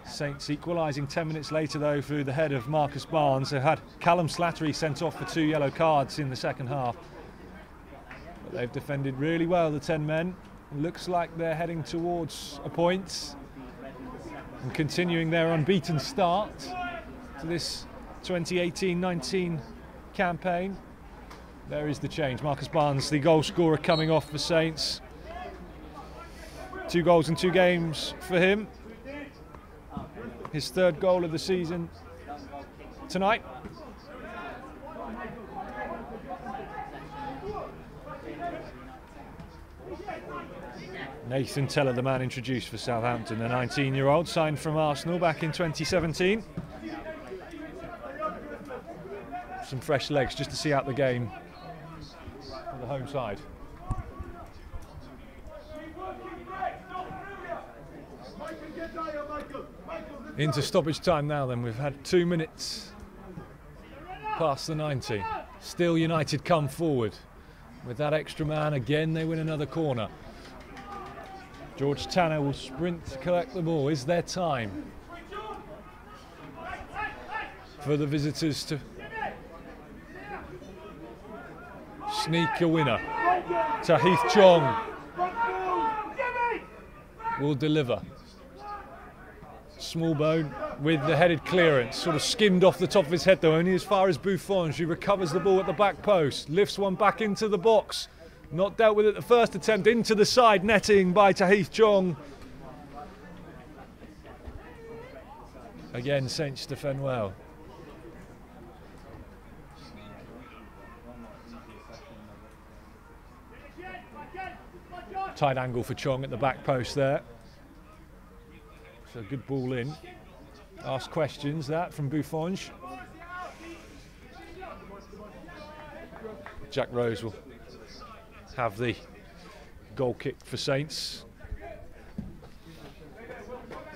Saints equalising 10 minutes later though through the head of Marcus Barnes, who had Callum Slattery sent off for 2 yellow cards in the second half. But they've defended really well, the 10 men. It looks like they're heading towards a point and continuing their unbeaten start to this 2018-19 campaign. There is the change. Marcus Barnes, the goal scorer, coming off for Saints. 2 goals in 2 games for him. His 3rd goal of the season tonight. Nathan Teller, the man introduced for Southampton, the 19-year-old, signed from Arsenal back in 2017. Some fresh legs just to see out the game on the home side. Into stoppage time now then. We've had 2 minutes past the 90. Still United come forward. With that extra man again, they win another corner. George Tanner will sprint to collect the ball. Is there time for the visitors to sneak a winner? Tahith Chong will deliver. Smallbone with the headed clearance, sort of skimmed off the top of his head though, only as far as Buffonge, who recovers the ball at the back post, lifts one back into the box, not dealt with at the first attempt, into the side netting by Tahith Chong. Again, Saints defend well. Tight angle for Chong at the back post there. So good ball in. Asked questions, that from Buffonge. Jack Rose will have the goal kick for Saints.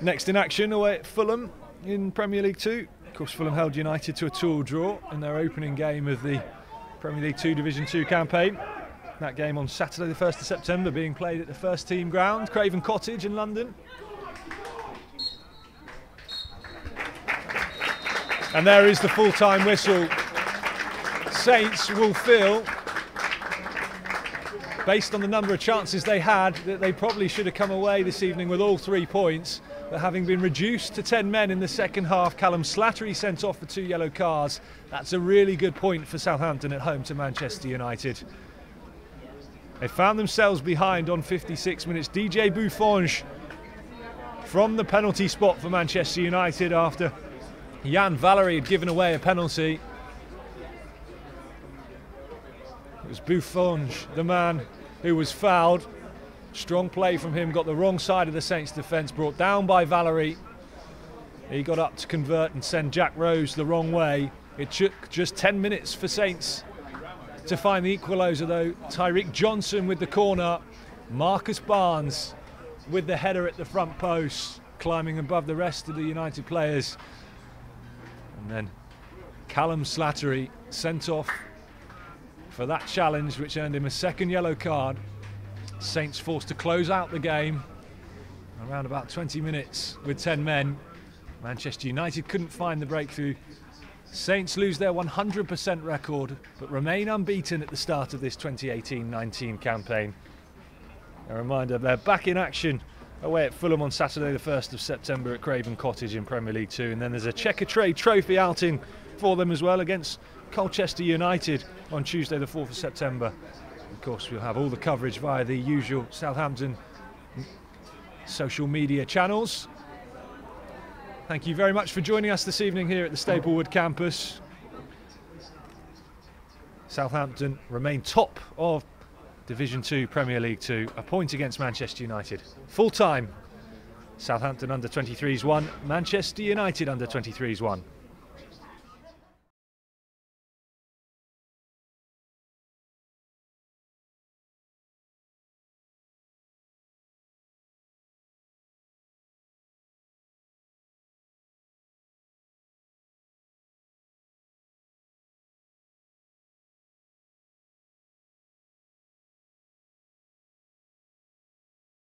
Next in action away at Fulham in Premier League 2. Of course, Fulham held United to a 2-2 draw in their opening game of the Premier League 2 Division 2 campaign. That game on Saturday the 1st of September being played at the first team ground, Craven Cottage in London. And there is the full-time whistle. Saints will feel, based on the number of chances they had, that they probably should have come away this evening with all 3 points. But having been reduced to 10 men in the second half, Callum Slattery sent off for 2 yellow cards. That's a really good point for Southampton at home to Manchester United. They found themselves behind on 56 minutes. DJ Buffonge from the penalty spot for Manchester United after Jan Valery had given away a penalty. It was Buffonge, the man who was fouled. Strong play from him, got the wrong side of the Saints defence, brought down by Valery. He got up to convert and send Jack Rose the wrong way. It took just 10 minutes for Saints to find the equaliser though. Tyreek Johnson with the corner. Marcus Barnes with the header at the front post, climbing above the rest of the United players. And then Callum Slattery sent off for that challenge, which earned him a second yellow card. Saints forced to close out the game around about 20 minutes with 10 men. Manchester United couldn't find the breakthrough. Saints lose their 100% record but remain unbeaten at the start of this 2018-19 campaign. A reminder, they're back in action away at Fulham on Saturday the 1st of September at Craven Cottage in Premier League 2, and then there's a Checker Trade Trophy outing for them as well against Colchester United on Tuesday the 4th of September. Of course, we'll have all the coverage via the usual Southampton social media channels. Thank you very much for joining us this evening here at the Staplewood Campus. Southampton remain top of Division 2 Premier League 2, a point against Manchester United. Full time, Southampton Under-23s 1, Manchester United Under-23s 1.